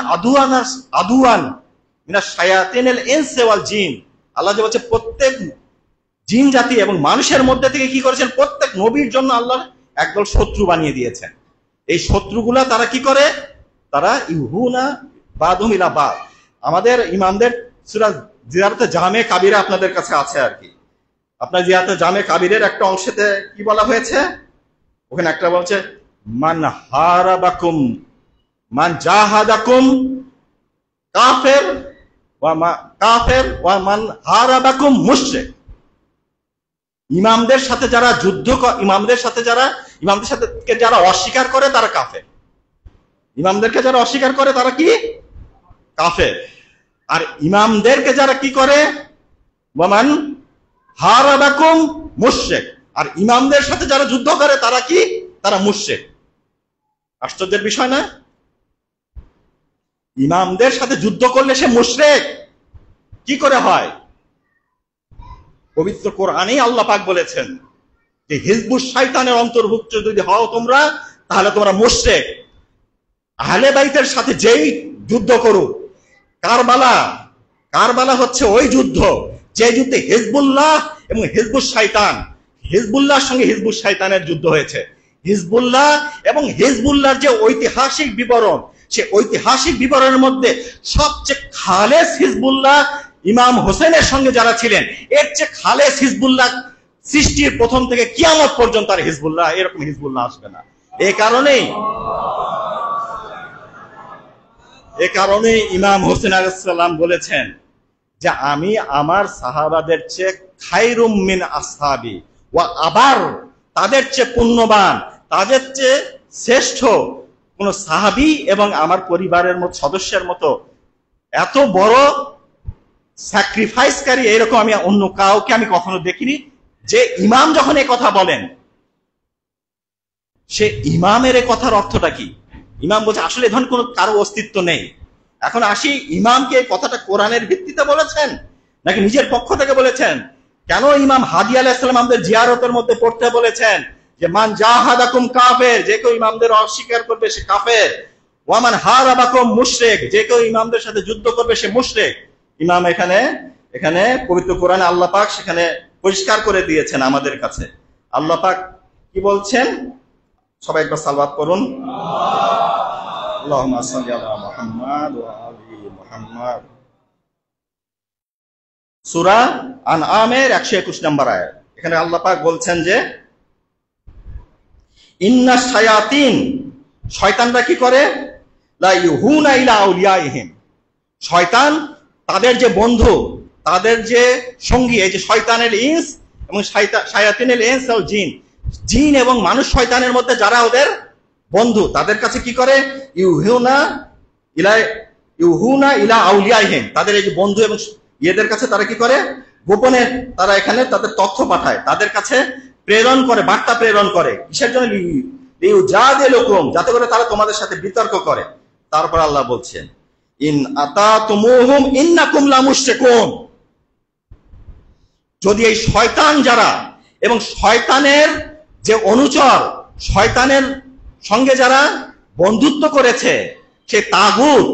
আদুয়ান মিনাশ শায়াতিনিল ইনসি ওয়াল জিন, আল্লাহ যে বলছে প্রত্যেক জিন জাতি এবং মানুষের মধ্যে থেকে কি করেছেন, প্রত্যেক নবীর জন্য আল্লাহ একদল শত্রু বানিয়ে দিয়েছেন। এই শত্রুগুলা তারা কি করে, তারা ইউহুনা বাদুম ইলা বাদ। আমাদের ইমামদের সূরা জিয়ারতে জামে কাবিরা আপনাদের কাছে আছে আর কি, আপনার জিয়ারতে জামে কাবিরের একটা অংশেতে কি বলা হয়েছে, ওখানে একটা বলছে মান হারাবাকুম মান জাহাদাকুম কাফের ওয়া মান হারাবাকুম মুশরিক। ইমামদের সাথে যারা যুদ্ধ, ইমামদের সাথে যারা অস্বীকার করে তারা কাফের, ইমামদেরকে যারা অস্বীকার করে তারা কি কাফের। আর ইমামদেরকে যারা কি করে, ওয়ামান হারাবাকুম মুশরিক, আর ইমামদের সাথে যারা যুদ্ধ করে তারা কি, তারা মুশরিক। আশ্চর্যের বিষয় না? ইমামদের সাথে যুদ্ধ করলে সে মুশরিক কি করে হয়? পবিত্র কোরআনেই আল্লাহ পাক বলেছেন যে হিজবুশ শয়তানের অন্তর্ভুক্ত যদি হও তোমরা, তাহলে তোমরা মুশরিক। আহলে বাইতের সাথে যেই যুদ্ধ করুক, কারবালা হচ্ছে ওই যুদ্ধ যে যুদ্ধে হিজবুল্লাহ এবং হিজবুশ শয়তান, হিজবুল্লাহর সঙ্গে হিজবুশ শয়তানের যুদ্ধ হয়েছে। হিজবুল্লাহ এবং হিজবুল্লাহর যে ঐতিহাসিক বিবরণ, সে ঐতিহাসিক বিবরণের মধ্যে সবচেয়ে খালেস হিজবুল্লাহ ইমাম হোসেনের সঙ্গে যারা ছিলেন, এর চেয়ে খালেস হিজবুল্লাহ সৃষ্টির প্রথম থেকে কিয়ামত পর্যন্ত আর হিজবুল্লাহ এরকম হিজবুল্লাহ আসবে না। এ কারণে ইমাম হোসেন আলাইহিস সালাম বলেছেন যে আমি আমার সাহাবাদের চেয়ে খায়রুম মিন আসহাবি ওয়া আবার, তাদের চেয়ে পুণ্যবান, তাদের চেয়ে শ্রেষ্ঠ কোন সাহাবী এবং আমার পরিবারের মতো সদস্যের মতো এত বড় স্যাক্রিফাইসকারী এরকম আমি অন্য কাউকে আমি কখনো দেখিনি। যে ইমাম যখন এই কথা বলেন, সে ইমামের এই কথার অর্থটা কি? ইমাম বলছে আসলে ধরুন কোন কারো অস্তিত্ব নেই। এখন আসি, ইমামকে এই কথাটা কোরআনের ভিত্তিতে বলেছেন নাকি নিজের পক্ষ থেকে বলেছেন? কেন ইমাম হাদি আলাইহিস সালাম আমাদের জিয়ারতের মধ্যে পড়তে বলেছেন যে মান জাহাদাকুম কাফের, যে কেউ ইমামদের অস্বীকার করবে সে কাফের, ওয়া মান হারাবাকুম মুশরিক, যে কেউ ইমামদের সাথে যুদ্ধ করবে সে মুশরিক। ইমাম এখানে পবিত্র কোরআনে আল্লাহ পাক সেখানে পরিষ্কার করে দিয়েছেন আমাদের কাছে। আল্লাহ পাক কি বলছেন? সবাই একবার সালাওয়াত করুন, আল্লাহুম্মা সাল্লি আলা মুহাম্মাদ ওয়া আলি মুহাম্মাদ। সূরা আনআমের 121 নম্বর আয়াত, এখানে আল্লাহ পাক বলছেন যে ইন্নাশ শায়াতিন, শয়তানরা কি করে, লা ইউহুনা ইলা আউলিয়াইহিম, শয়তান তাদের যে বন্ধু, তাদের যে সঙ্গী, এই যে শয়তানের ইনস এবং শায়াতিনের ইনস ও জিন, জিন এবং মানুষ শয়তানের মধ্যে যারা ওদের বন্ধু, তাদের কাছে কি করে, ইউহুনা ইলা আউলিয়াইহিম, তাদের এই যে বন্ধু এবং ইয়েদের কাছে তারা কি করে, গোপনে তারা এখানে তাদের তথ্য পাঠায়, তাদের কাছে প্রেরণ করে, বার্তা প্রেরণ করে। কিসের জন্য? লিউজাদিলুকুম, যাতে করে তারা তোমাদের সাথে বিতর্ক করে। তারপর আল্লাহ বলছেন ইন আতাতুমুহুম ইন্নাকুম লামুশরিকুন, যদি এই শয়তান যারা এবং শয়তানের যে অনুচর, শয়তানের সঙ্গে যারা বন্ধুত্ব করেছে, সে তাগুত,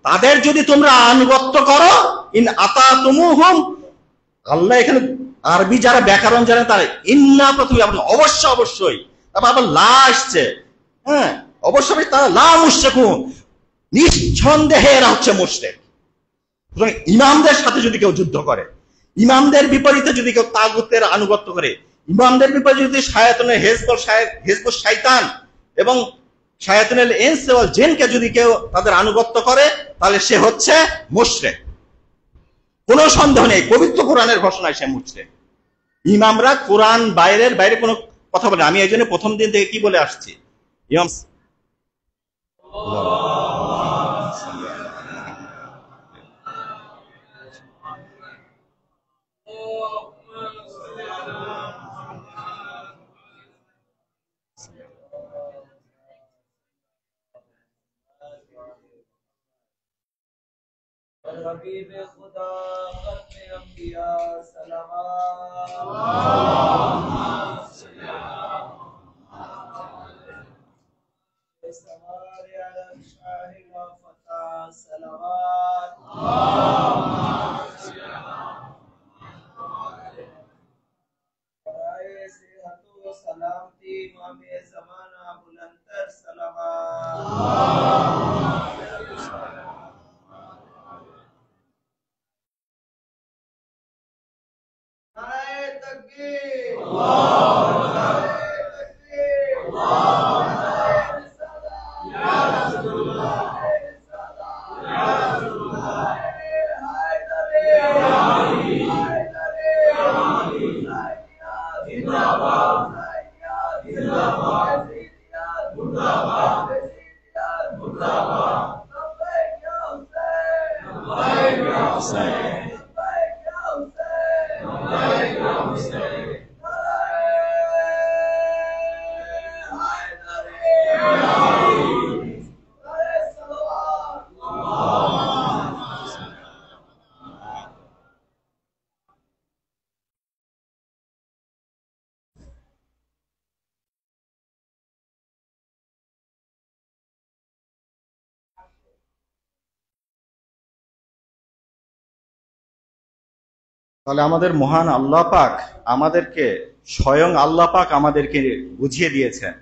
তাদের যদি তোমরা আনুগত্য করো, ইন আতাতুমুহুম, আল্লাহ এখানে আরবি যারা ব্যাকরণ জানে তারা ইন্না প্রথমে অবশ্যই, তারপর আবার লা আসছে, হ্যাঁ অবশ্যই তারা লা মুশরিকুন, নিঃসন্দেহে এরা হচ্ছে মুশরিক। সুতরাং ইমামদের সাথে যদি কেউ যুদ্ধ করে, ইমামদের বিপরীতে যদি কেউ তাগুতের আনুগত্য করে, ইমামদের বিপরীতে যদি শায়াতুনের হিজবুশ শাইতান এবং শায়াতুনের ইনস ওয়াল জিনকে যদি কেউ তাদের আনুগত্য করে, তাহলে সে হচ্ছে মুশরিক, কোনো সন্দেহ নেই। পবিত্র কোরআনের ঘোষণায় সে মুশরিক। ইমামরা কোরআন বাইরে কোনো কথা বলে। আমি এই জন্য প্রথম দিন থেকে কি বলে আসছি, ইমাম हबीब खुदा खत्म अंबिया सलावत सवारे अला शाहिल फता सलावत बराए सेहत व सलामती इमाम ज़माना बुलंदतर सलावत। তাহলে আমাদের মহান আল্লাহ পাক আমাদেরকে, স্বয়ং আল্লাহ পাক আমাদেরকে বুঝিয়ে দিয়েছেন,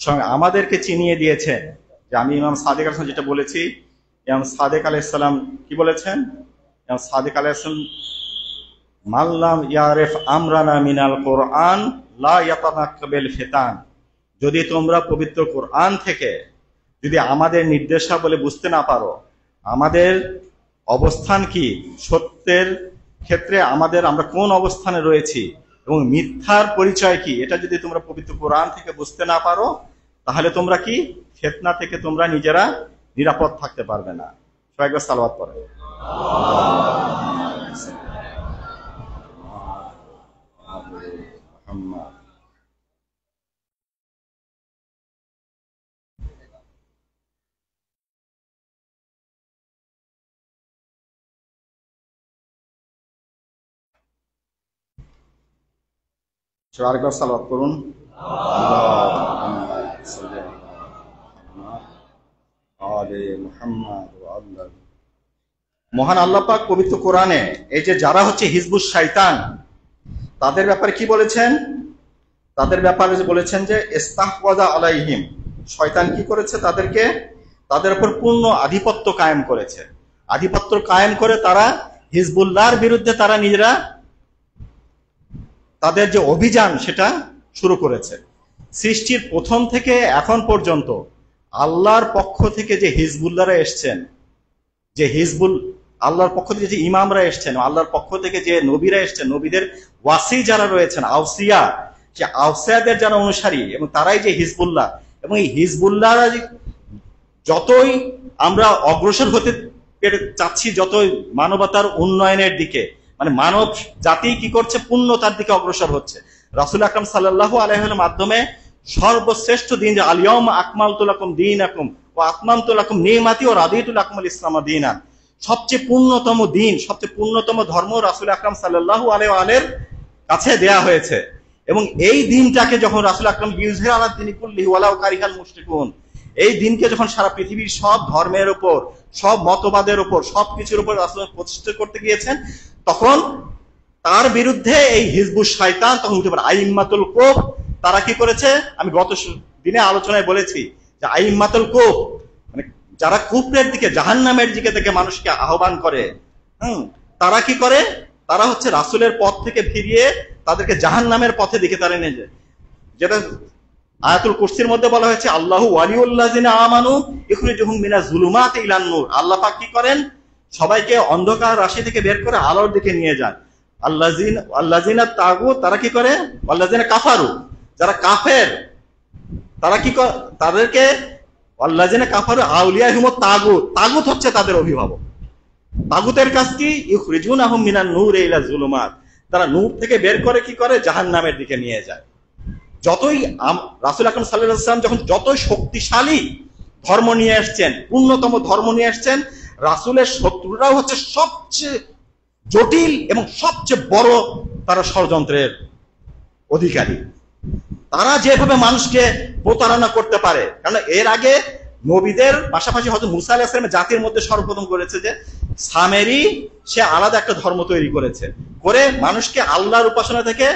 স্বয়ং আমাদেরকে চিনিয়ে দিয়েছেন যে আমি ইমাম সাদেক আলাইহিস যেটা বলেছি, ইমাম সাদেক আলাইহিস সালাম কি বলেছেন, ইমাম সাদেক আলাইহিস সালাম মাল্লাম ইয়ারিফ আমরানা মিনাল কোরআন লা ইয়াতানাক্কাবিল ফিতান, যদি তোমরা পবিত্র কোরআন থেকে যদি আমাদের নির্দেশাবলী বুঝতে না পারো, আমাদের অবস্থান কি, সত্যের ক্ষেত্রে আমরা কোন অবস্থানে রয়েছি এবং মিথ্যার পরিচয় কি, এটা যদি তোমরা পবিত্র কোরআন থেকে বুঝতে না পারো, তাহলে তোমরা কি ফিতনা থেকে তোমরা নিজেরা নিরাপদ থাকতে পারবে না। সবাই একবার সালাওয়াত পড়ে। আরেকবার সালাওয়াত করুন। মহান আল্লাহ পাক পবিত্র কোরআনে এই যে যারা হচ্ছে হিজবুশ শাইতান, তাদের ব্যাপারে কি বলেছেন, তাদের ব্যাপারে বলেছেন যে ইস্তাহওয়াযা আলাইহিম, শয়তান কি করেছে, তাদের উপর পূর্ণ আধিপত্য কায়েম করেছে। আধিপত্য কায়েম করে তারা হিজবুল্লাহর বিরুদ্ধে তারা নিজেরা তাদের যে অভিযান সেটা শুরু করেছে। সৃষ্টির প্রথম থেকে এখন পর্যন্ত আল্লাহর পক্ষ থেকে যে হিজবুল্লাহরা এসছেন, যে আল্লাহর পক্ষ থেকে যে ইমামরা এসছেন, আল্লাহর পক্ষ থেকে যে নবীরা এসছেন, নবীদের ওয়াসি যারা রয়েছেন, আউসিয়া, যে আউসিয়াদের যারা অনুসারী, এবং তারাই যে হিজবুল্লাহ, এবং এই হিজবুল্লাহরা যতই আমরা অগ্রসর হতে চাচ্ছি, যতই মানবতার উন্নয়নের দিকে, মানে মানব জাতি কি করছে, পূর্ণতার দিকে অগ্রসর হচ্ছে। রাসূল আকরাম সাল্লাল্লাহু আলাইহি ওয়াসাল্লাম মাধ্যমে সর্বশ্রেষ্ঠ দিন যে আল ইয়াউমা আকমালতু লাকুম দীনাকুম ওয়া আতমামতু লাকুম নি'মাতি ওয়া রাদিতু লাকুমুল ইসলাম দীনান, সবচেয়ে পূর্ণতম দিন, সবচেয়ে পূর্ণতম ধর্ম রাসূল আকরাম সাল্লাল্লাহু আলাইহি ওয়া আলির কাছে দেয়া হয়েছে। এবং এই দিনটাকে যখন রাসূল আকরাম বিউযহির আলা দীনি কুল্লিহি ওয়ালাউ কারিহাল মুশরিকুন, এই দিনকে যখন সারা পৃথিবীর সব ধর্মের উপর, সব মতবাদের উপর, সবকিছুর উপর রাসূল প্রতিষ্ঠা করতে গিয়েছেন, তখন তার বিরুদ্ধে এই হিজবুশ শয়তান তখন উঠে পড়ে। আইম্মাতুল কুফর তারা কি করেছে, আমি গত দিনে আলোচনায় বলেছি যে আইম্মাতুল কুফর মানে যারা কুফরের দিকে, জাহান্নামের দিকে থেকে মানুষকে আহ্বান করে, তারা কি করে, তারা হচ্ছে রাসূলের পথ থেকে ফিরিয়ে তাদেরকে জাহান্নামের পথে দিকে তারা নিয়ে যায়। যেটা আয়াতুল কুরসির মধ্যে বলা হয়েছে, আল্লাহু ওয়ালিউল্লাযিনা আমানু ইখরিজুহুম মিনাজ যুলুমাতি ইলান নূর। আল্লাহ পাক কি করেন, সবাইকে অন্ধকার রাশি থেকে বের করে আলোর দিকে নিয়ে যান। আল্লাযিনা তাগুত তারা কি করে, আল্লাযিনা কাফারু যারা কাফের তারা কি করে, তাদেরকে আল্লাযিনা কাফারু আউলিয়াহুমুত তাগুত, তাগুত হচ্ছে তাদের অভিভাবক। তাগুতের কাজ কি, ইখরিজুনাহুম মিনান নূরি ইলা যুলুমাত, তারা নূর থেকে বের করে কি করে, জাহান্নামের দিকে নিয়ে যায়। যতই রাসূল আকরাম সাল্লাল্লাহু আলাইহি ওয়াসাল্লাম যখন যতই শক্তিশালী ধর্ম নিয়ে আসছেন, পূর্ণতম ধর্ম নিয়ে আসছেন, রাসূলের শত্রুরাও হচ্ছে সবচেয়ে জটিল এবং সবচেয়ে বড় তারা ষড়যন্ত্রের অধিকারী। তারা যেভাবে মানুষকে প্রতারণা করতে পারে, কারণ এর আগে নবীদের পাশাপাশি হয়তো মুসা আলাইহিস সালামের জাতির মধ্যে সর্বপ্রথম করেছে যে সামেরি, সে আলাদা একটা ধর্ম তৈরি করেছে, করে মানুষকে আল্লাহর উপাসনা থেকে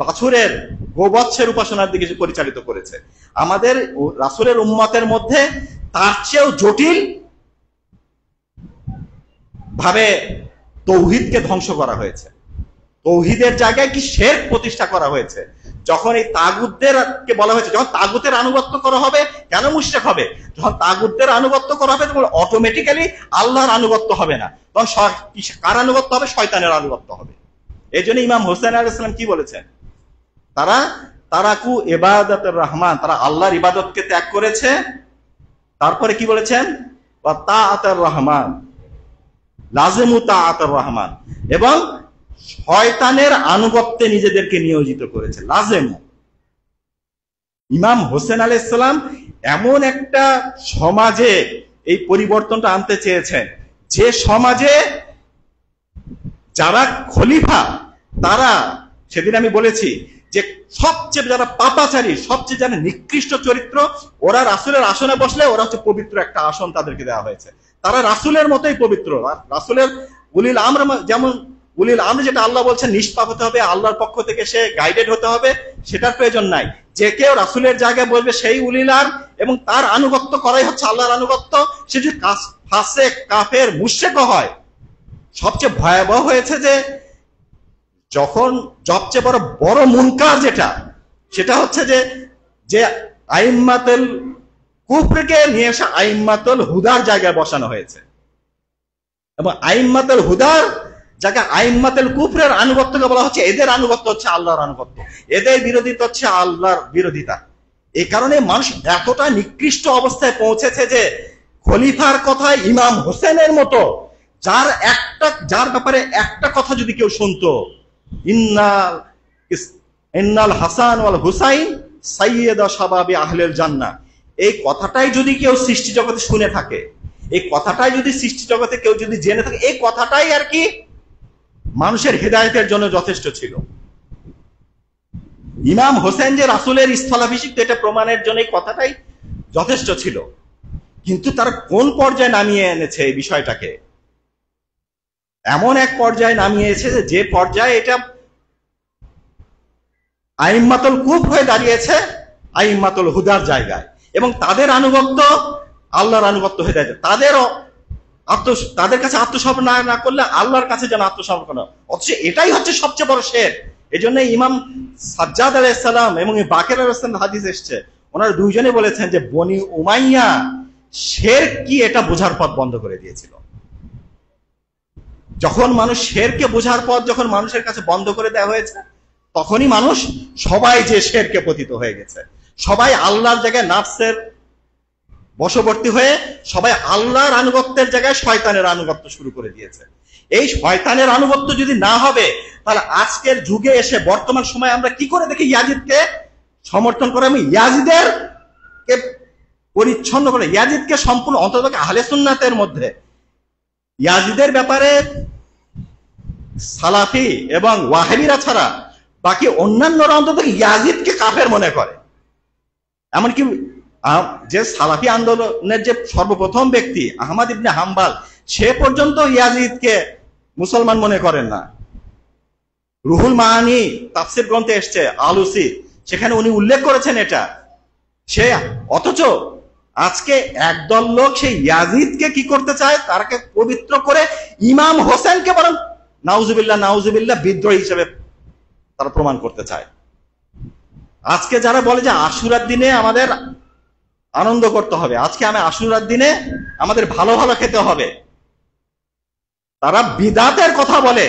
বাছুরের, গোবৎসের উপাসনার দিকে পরিচালিত করেছে। আমাদের রাসূলের উম্মতের মধ্যে তার চেয়েও জটিল ভাবে তৌহিদকে ধ্বংস করা হয়েছে। তৌহিদের জায়গায় কি শিরক প্রতিষ্ঠা করা হয়েছে। যখন এই তাগুতদেরকে বলা হয়েছে, যখন তাগুতের আনুগত্য করা হবে, কেন মুশরিক হবে, যখন তাগুতদের আনুগত্য করা হবে তখন অটোমেটিক্যালি আল্লাহর আনুগত্য হবে না, তখন কার আনুগত্য হবে, শয়তানের আনুগত্য হবে। এই জন্য ইমাম হোসেন আলাইহিস সালাম কি বলেছেন, তারা তারাকু ইবাদাতুর রহমান, তারা আল্লাহর ইবাদতকে ত্যাগ করেছে। তারপরে কি বলেছেন, ওয়া তাআতুর রহমান, লাজিমু তাআতুর রহমান, এবং শয়তানের আনুগত্যে নিজেদেরকে নিয়োজিত করেছে, লাজেমু। ইমাম হোসেন আলাইহিস সালাম এমন একটা সমাজে এই পরিবর্তনটা আনতে চেয়েছেন, যে সমাজে যারা খলিফা, তারা, সেদিন আমি বলেছি যে সবচেয়ে যারা পাপাচারী, সবচেয়ে যারা নিকৃষ্ট চরিত্র, ওরা রাসূলের আসনে বসলে ওরা হচ্ছে পবিত্র একটা আসন তাদেরকে দেওয়া হয়েছে, তারা রাসূলের মতোই পবিত্র। রাসূলের উলিল আমর, যেমন উলিল আমর যেটা আল্লাহ বলছেন নিষ্পাপ হতে হবে, আল্লাহর পক্ষ থেকে সে গাইডেড হতে হবে, সেটার প্রয়োজন নাই। যে কেউ রাসূলের জায়গায় বসবে সেই উলিল আমর, এবং তার আনুগত্য করাই হচ্ছে আল্লাহর আনুগত্য। সে যদি ফাসেক, কাফের, মুশরিকও হয়। সবচেয়ে ভয়াবহ হয়েছে যে যখন সবচেয়ে বড় বড় মুনকার যেটা, সেটা হচ্ছে যে আইম্মাতুল কুফরকে নিয়ে এসে আইম্মাতুল হুদার জায়গায় বসানো হয়েছে, এবং আইম্মাতুল হুদার জায়গায় আইম্মাতুল কুফরের আনুগত্যকে বলা হচ্ছে এদের আনুগত্য হচ্ছে আল্লাহর আনুগত্য, এদের বিরোধিতা হচ্ছে আল্লাহর বিরোধিতা। এই কারণে মানুষ এতটা নিকৃষ্ট অবস্থায় পৌঁছেছে যে খলিফার কথা ইমাম হোসেনের মতো, যার ব্যাপারে একটা কথা যদি কেউ শুনতো, ইন্নাল হাসান ওয়াল হুসাইন সাইয়্যিদা শাবাবি আহলিল জান্নাহ, এই কথাটাই যদি কেউ সৃষ্টি জগতে শুনে থাকে, এই কথাটাই যদি সৃষ্টি জগতে কেউ যদি জেনে থাকে, এই কথাটাই আর কি মানুষের হেদায়েতের জন্য যথেষ্ট ছিল। ইমাম হোসেন যে রাসূলের স্থলাভিষিক্ত, এটা প্রমাণের জন্য এই কথাটাই যথেষ্ট ছিল। কিন্তু তারা কোন পর্যায়ে নামিয়ে এনেছে এই বিষয়টাকে, এমন এক পর্যায়ে নামিয়েছে যে পর্যায়ে এটা আইম্মাতুল কুফর হয়ে দাঁড়িয়েছে আইম্মাতুল হুদার জায়গায়, এবং তাদের আনুগত্য আল্লাহর আনুগত্য হয়ে দাঁড়িয়েছে। তাদের কাছে আত্মসমর্পণ না করলে আল্লাহর কাছে যেন আত্মসমর্পণ, অথচ এটাই হচ্ছে সবচেয়ে বড় শিরক। এই জন্য ইমাম সাজ্জাদ আলাইহিস সালাম এবং বাকের আলাইহিস সালাম হাদিস এসেছে, ওনারা দুইজনে বলেছেন যে বনি উমাইয়া শিরক কি এটা বোঝার পথ বন্ধ করে দিয়েছিল। যখন মানুষ শিরককে বোঝার পথ যখন মানুষের কাছে বন্ধ করে দেওয়া হয়েছে, তখনই মানুষ সবাই যে শিরকে পতিত হয়ে গেছে, সবাই আল্লাহর জায়গায় নাফসের বশবর্তী হয়ে সবাই আল্লাহর আনুগত্যের জায়গায় শয়তানের আনুগত্য শুরু করে দিয়েছে। এই শয়তানের আনুগত্য যদি না হবে, তাহলে আজকের যুগে এসে বর্তমান সময়ে আমরা কি করে দেখি ইয়াজিদকে সমর্থন করে, আমি ইয়াজিদের কে পরিচ্ছন্ন করে, ইয়াজিদকে সম্পূর্ণ অন্তত আহলে সুন্নাতের মধ্যে ইয়াজিদের ব্যাপারে সালাফি এবং ওয়াহাবিরা ছাড়া বাকি অন্যান্যরা অন্তত ইয়াজিদকে কাফের মনে করে। এমনকি যে সালাফি আন্দোলনের যে সর্বপ্রথম ব্যক্তি আহমদ ইবনে হাম্বাল, সে পর্যন্ত ইয়াজিদকে মুসলমান মনে করেন না। রুহুল মাআনি তাফসির গ্রন্থে এসছে আলুসি, সেখানে উনি উল্লেখ করেছেন এটা। সে অথচ আজকে একদল লোক সেই ইয়াজিদকে কি করতে চায়, তারকে পবিত্র করে ইমাম হোসেনকে বরং নাউজুবিল্লাহ বিদ্রোহী হিসেবে তারা প্রমাণ করতে চায়। আজকে যারা বলে যে আশুরার দিনে আমাদের আনন্দ করতে হবে, আজকে আমি আশুরার দিনে আমাদের ভালো ভালো খেতে হবে, তারা বিদাতের কথা বলে।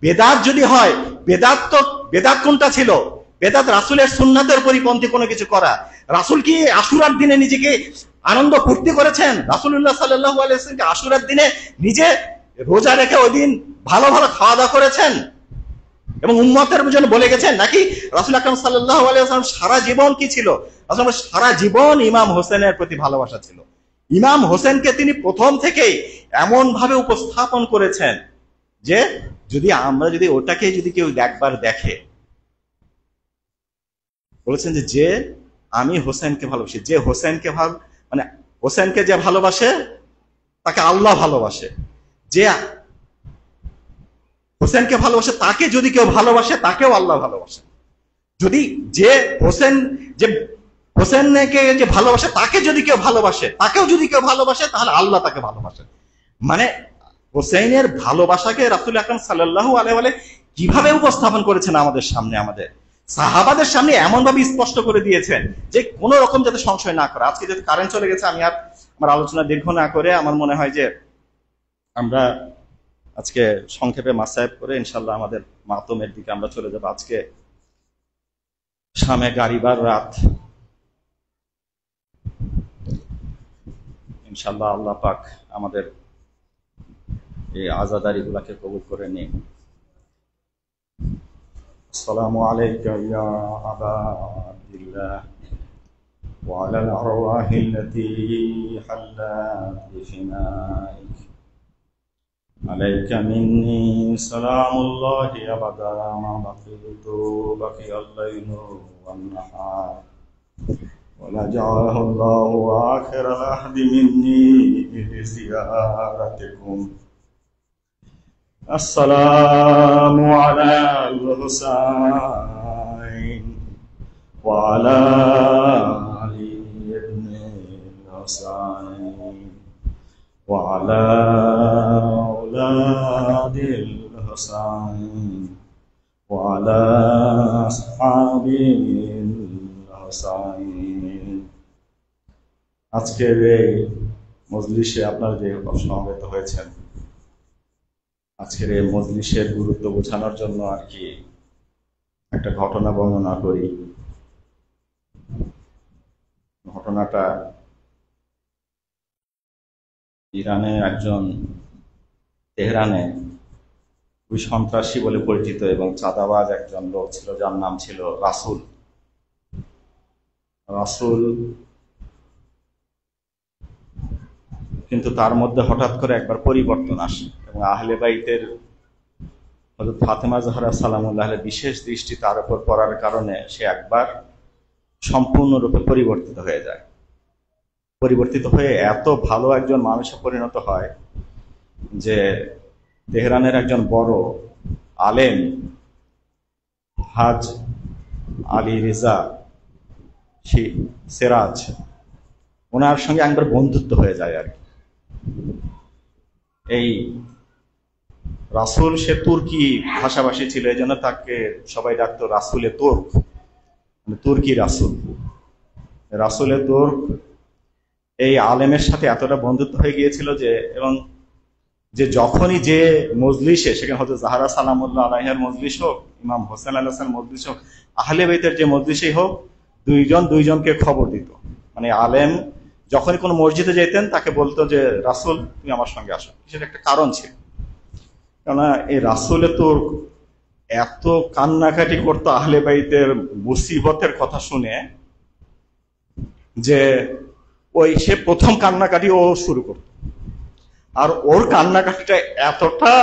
বেদাত যদি হয়, বেদাত কোনটা ছিল? বেদাত রাসূলের সুন্নাতের পরিপন্থী কোনো কিছু করা। রাসূল কি আশুরার দিনে নিজেকে আনন্দ ফুর্তি করেছেন? রাসূলুল্লাহ সাল্লাল্লাহু আলাইহি ওয়াসাল্লাম কি আশুরার দিনে নিজে রোজা রেখে ওই দিন ভালো ভালো খাওয়া দাওয়া করেছেন এবং উম্মতের জন্য বলে গেছেন? নাকি রাসূল আকরাম সাল্লাল্লাহু আলাইহি ওয়াসাল্লাম সারা জীবন কি ছিল? রাসূল সারা জীবন ইমাম হোসেনের প্রতি ভালোবাসা ছিল। ইমাম হোসেনকে তিনি প্রথম থেকেই এমন ভাবে উপস্থাপন করেছেন যে যদি ওটাকে যদি কেউ একবার দেখে, বলেছেন যে আমি হোসেনকে ভালোবাসি, যে হোসেনকে হোসেনকে যে ভালোবাসে তাকে আল্লাহ ভালোবাসে, যে হোসেনকে ভালোবাসে তাকে যদি কেউ ভালোবাসে তাকেও আল্লাহ ভালোবাসে। যদি হোসেনকে যে ভালোবাসে তাকে যদি কেউ ভালোবাসে, তাকেও যদি কেউ ভালোবাসে, তাহলে আল্লাহ তাকে ভালোবাসে। মানে হোসেনের ভালোবাসাকে রাসূল আকরাম সাল্লাল্লাহু আলাইহি ওয়া সাল্লাম কিভাবে উপস্থাপন করেছেন আমাদের সামনে, আমাদের সাহাবাদের সামনে এমন ভাবে স্পষ্ট করে দিয়েছেন যে কোনো রকম যাতে সংশয় না করে। আজকে যেহেতু কারেন্ট চলে গেছে, আমি আর আমার আলোচনা দীর্ঘ না করে আমার মনে হয় যে আমরা আজকে সংক্ষেপে মাসায়েব করে ইনশাআল্লাহ আমাদের মাতমের দিকে আমরা চলে যাব। আজকে শামে গারিবার রাত, ইনশাআল্লাহ আল্লাহ পাক আমাদের এই আযাদারি গুলাকে কবুল করে নিন। আসসালামু আলাইকা ইয়া আবা আব্দুল্লাহ ওয়া আলাল আরওয়াহিল্লাতী হাল্লাত বিফিনাইক আলাইকা মিন্নি সালামুল্লাহি আবাদা মা বাকিতু বাকিয়াল লাইলু ওয়ান নাহার ওয়ালা জাআলাহু আল্লাহু আখিরাল আহদি মিন্নি বিজিয়ারাতিকুম। আসসালামু আলাল হুসাইন ওয়া আলা আলি ইবনিল হুসাইন ওয়া আলা আওলাদিল হুসাইন ওয়া আলা আসহাবিল হুসাইন। আজকের এই মজলিসে আপনারা যে সমবেত হয়েছেন, আজকের এই মজলিসের গুরুত্ব বোঝানোর জন্য আর কি একটা ঘটনা বর্ণনা করি। ঘটনাটা ইরানে একজন তেহরানে ওই সন্ত্রাসী বলে পরিচিত এবং চাঁদাবাজ একজন লোক ছিল, যার নাম ছিল রাসূল। কিন্তু তার মধ্যে হঠাৎ করে একবার পরিবর্তন আসে এবং আহলে বাইতের হযরত ফাতেমা জাহরা সালামুল্লাহ আলাইহা বিশেষ দৃষ্টি তার উপর পড়ার কারণে সে একবার সম্পূর্ণরূপে পরিবর্তিত হয়ে যায়। পরিবর্তিত হয়ে এত ভালো একজন মানুষে পরিণত হয় যে তেহরানের একজন বড় আলেম হাজ আলী রেজা সেরাজ, ওনার সঙ্গে একবার বন্ধুত্ব হয়ে যায় আর কি। এই রাসূল সে তুর্কি ভাষাভাষী ছিল, এই জন্য তাকে সবাই ডাকতো রাসূলে তুর্ক, তুর্কি রাসূল। রাসূলে তুর্ক এই আলেমের সাথে এতটা বন্ধুত্ব হয়ে গিয়েছিল যে এবং যে যখনই যে মজলিসে, সেখানে হযরত জাহরা সালামুল্লাহ আলাইহার মজলিস হোক, ইমাম হোসেন আলাইহিস সালাম মজলিস হোক, আহলে বাইতের যে মজলিসেই হোক, দুইজনকে খবর দিত। মানে আলেম যখনই কোনো মসজিদে যেতেন তাকে বলতো যে রাসূল তুমি আমার সঙ্গে আসো। সেটা একটা কারণ ছিল, কেননা এই রাসূলে তুর্ক এত কান্নাকাটি করতো আহলে বাইতের মুসিবতের কথা শুনে যে সে প্রথম কান্নাকাটি ও শুরু করত। আর ওর কান্নাকাটিটা এতটা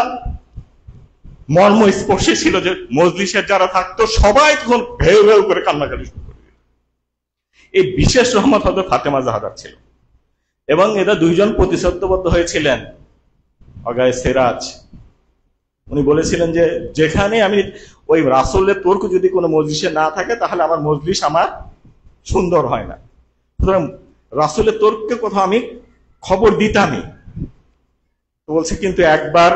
মর্মস্পর্শী ছিল যে মজলিসের যারা থাকতো সবাই তখন ভেউ ভেউ করে কান্নাকাটি শুরু করে দিত। এই বিশেষ রহমত হযরত ফাতেমা জাহরার ছিল। এবং এরা দুইজন প্রতিশ্রুতিবদ্ধ হয়েছিলেন। অগায় সিরাজ উনি বলেছিলেন যে যেখানে আমি ওই রাসূলের তর্ক যদি কোনো মজলিসে না থাকে তাহলে আমার মজলিস আমার সুন্দর হয় না। সুতরাং রাসূলের তর্ককে কোথাও আমি খবর দিতামই। তো বলছে কিন্তু একবার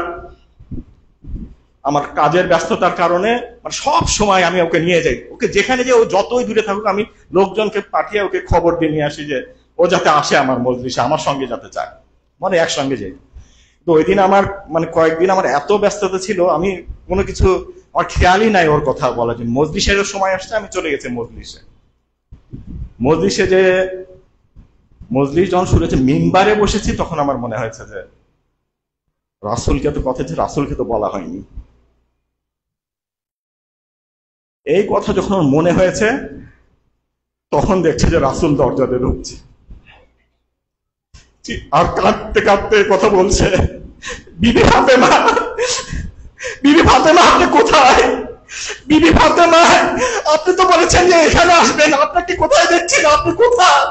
আমার কাজের ব্যস্ততার কারণে মানে সব সময় আমি ওকে নিয়ে যাই, ওকে যেখানে যে ও যতই দূরে থাকুক আমি লোকজনকে পাঠিয়ে ওকে খবর দিয়ে নিয়ে আসি যে ও যাতে আসে আমার মজলিসে, আমার সঙ্গে যাতে চায়, মানে একসঙ্গে যাই। তো ওই দিন আমার মানে কয়েকদিন আমার এত ব্যস্ততা ছিল, আমি কোনো কিছু আমার খেয়ালই নাই ওর কথা বলার জন্য। মজলিসের সময় আসছে, আমি চলে গেছি মজলিসে যে মজলিস যখন শুরু হয়েছে, মিম্বারে বসেছি, তখন আমার মনে হয়েছে যে রাসূলকে তো কথা হচ্ছে, রাসূলকে তো বলা হয়নি। এই কথা যখন ওর মনে হয়েছে তখন দেখছে যে রাসূল দরজাতে ঢুকছে আর কাঁদতে কাঁদতে কথা বলছে, বিবি ফাতেমা, বিবি ফাতেমা আপনি কোথায়? বিবি ফাতেমা আপনি তো বলেছেন যে এখানে আসবেন, আপনাকে কোথায় দেখছি না, আপনি কোথায়?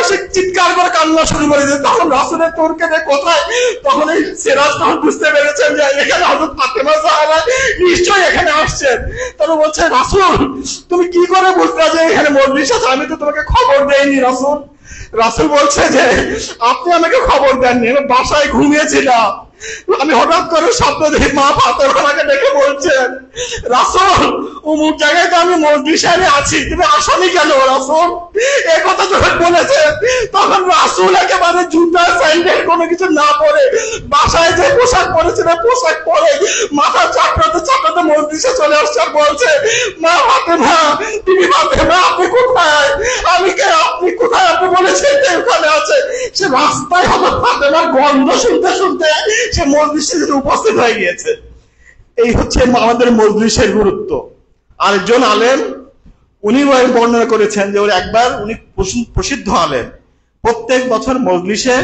সে চিৎকার করে কান্না শুরু করে দিয়েছে। তখন রাসূলের তর্কে কোথায়, তখন এই সিরাজ তখন বুঝতে পেরেছেন যে এখানে হযরত ফাতেমা জাহরা নিশ্চয়ই এখানে আসছেন। তখন বলছে রাসূল তুমি কি করে বুঝলে যে এখানে মজলিস আছে? আমি তো তোমাকে খবর দেইনি রাসূল। রাসূল বলছে যে আপনি আমাকে খবর দেননি, আমি বাসায় ঘুমিয়েছিলাম, আমি হঠাৎ করে স্বপ্ন দেখি মা ফাতেমাকে ডেকে বলছেন রাসূল অমুক জায়গায় তো আমি মজলিসে আছি, তুমি আসনি কেন রাসূল? এই কথা যখন বলেছে তখন রাসূল একেবারে জুতা স্যান্ডেল কোনো কিছু না পরে বাসায় যে পোশাক পরেছিল পোশাক পরে মাথা চাপড়াতে চাপড়াতে মজলিসে চলে আসছে আর বলছে মা ফাতেমা, তুমি ফাতেমা আপনি কোথায়? আমি কে, আপনি কোথায়? আপনি বলেছেন যে ওখানে আছে। সে রাস্তায় হঠাৎ ফাতেমার গন্ধ শুনতে শুনতে সে মজলিসে উপস্থিত হয়ে গিয়েছে। এই হচ্ছে আমাদের মজলিসের গুরুত্ব। আরেকজন আলেম উনি বর্ণনা করেছেন যে একবার উনি প্রসিদ্ধ আলেম, প্রত্যেক বছর মজলিসে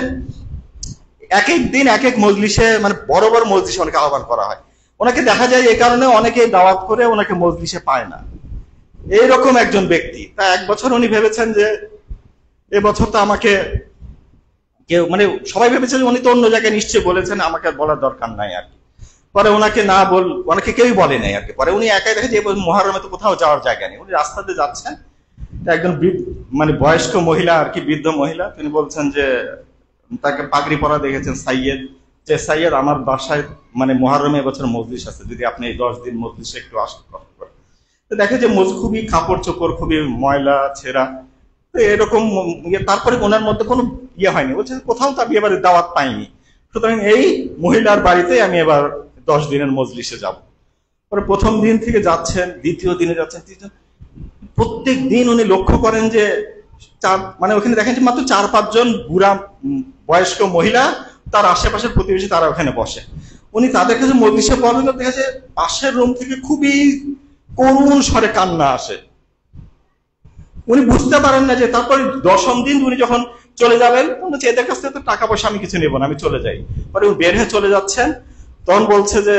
এক এক দিন এক এক মজলিসে মানে বড় বড় মজলিসে অনেকে আহ্বান করা হয়। ওনাকে দেখা যায় এই কারণে অনেকে দাওয়াত করে ওনাকে মজলিসে পায় না, এইরকম একজন ব্যক্তি। তা এক বছর উনি ভেবেছেন যে এবছর তো আমাকে কেউ মানে সবাই ভেবেছে উনি তো অন্য জায়গায় নিশ্চয়ই বলেছেন, আমাকে বলার দরকার নাই আর কি। পরে ওনাকে না বল অনেকে কেউই বলে নাই আর কি। পরে উনি একাই দেখে যে মুহররমে তো কোথাও যাওয়ার জায়গা নেই, উনি রাস্তাতে যাচ্ছেন, একজন মানে বয়স্ক মহিলা আর কি, বৃদ্ধ মহিলা, তিনি বলছেন যে তাকে পাগড়ি পরা দেখেছেন সাইয়েদ, যে সাইয়েদ আমার বাসায় মানে মুহররমে এবছর মজলিস আছে, যদি আপনি এই 10 দিন মজলিসে একটু আসতে পারেন। তো দেখে যে খুবই কাপড় চোপড় খুবই ময়লা ছেঁড়া, এরকম তারপরে ওনার মধ্যে কোনো হয়নি, বলছে কোথাও তো আমি এবারে দাওয়াত পাইনি, সুতরাং এই মহিলার বাড়িতে আমি এবার 10 দিনের মজলিসে যাব। পরে প্রথম দিন থেকে যাচ্ছেন, দ্বিতীয় দিনে যাচ্ছেন, প্রত্যেক দিন উনি লক্ষ্য করেন যে মানে ওখানে দেখেন যে মাত্র 4-5 জন বুড়া বয়স্ক মহিলা, তার আশেপাশের প্রতিবেশী তারা ওখানে বসে। উনি তাদের কাছে মজলিসে পড়েন, দেখা যায় পাশের রুম থেকে খুবই করুণ স্বরে কান্না আসে। উনি বুঝতে পারেন না যে তারপরে 10ম দিন উনি যখন চলে যাবেন, বলছে এদের কাছ থেকে তো টাকা পয়সা আমি কিছু নেব না, আমি চলে যাই। পরে উনি বের হয়ে চলে যাচ্ছেন, তখন বলছে যে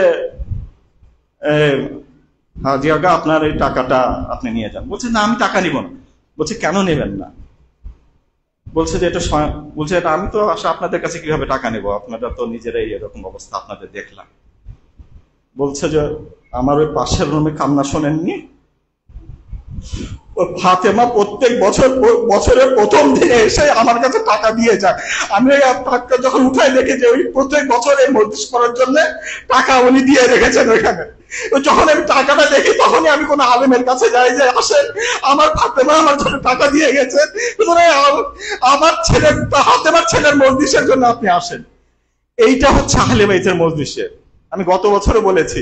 হাজি আগা আপনার এই টাকাটা আপনি নিয়ে যান। বলছে না আমি টাকা নিব না। বলছে কেন নেবেন না? বলছে যে এটা বলছে এটা আমি তো আসলে আপনাদের কাছে কিভাবে টাকা নেব, আপনারা তো নিজেরাই এরকম অবস্থা আপনাদের দেখলাম। বলছে যে আমার ওই পাশের রুমে কান্না শোনেননি? ফাতেমা প্রত্যেক বছরের প্রথম দিনে এসে আমার কাছে টাকা দিয়ে যায়। আমি টাকা যখন উঠাই দেখি যে ওই প্রত্যেক বছর এই মজলিস করার জন্য টাকা উনি দিয়ে রেখেছেন ওইখানে। যখন আমি টাকাটা দেখি তখনই আমি কোনো আলেমের কাছে যাই যে আসেন আমার ফাতেমা আমার জন্য টাকা দিয়ে গেছেন, আমার ছেলের ফাতেমার ছেলের মজলিসের জন্য আপনি আসেন। এইটা হচ্ছে আহলে বাইতের মজলিসের। আমি গত বছরে বলেছি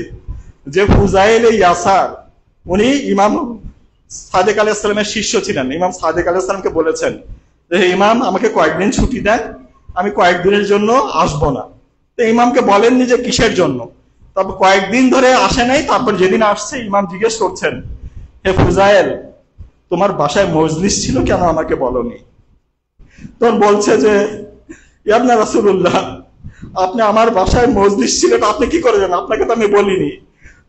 যে ফুজাইল ইয়াসার উনি ইমাম সাদেক আলাইহিস সালামের শিষ্য ছিলেন। ইমাম সাদেক আলাইহিস সালামকে বলেছেন যে ইমাম আমাকে কয়েকদিন ছুটি দেন, আমি কয়েকদিনের জন্য আসবো না। তো ইমামকে বলেননি যে কিসের জন্য। তারপর কয়েকদিন ধরে আসে নাই, তারপর যেদিন আসছে ইমাম জিজ্ঞেস করছেন হে ফুজাইল তোমার বাসায় মজলিস ছিল কেন আমাকে বলনি? তখন বলছে যে ইয়া রাসূলুল্লাহ আপনি আমার বাসায় মজলিস ছিল আপনি কি করে জানেন, আপনাকে তো আমি বলিনি।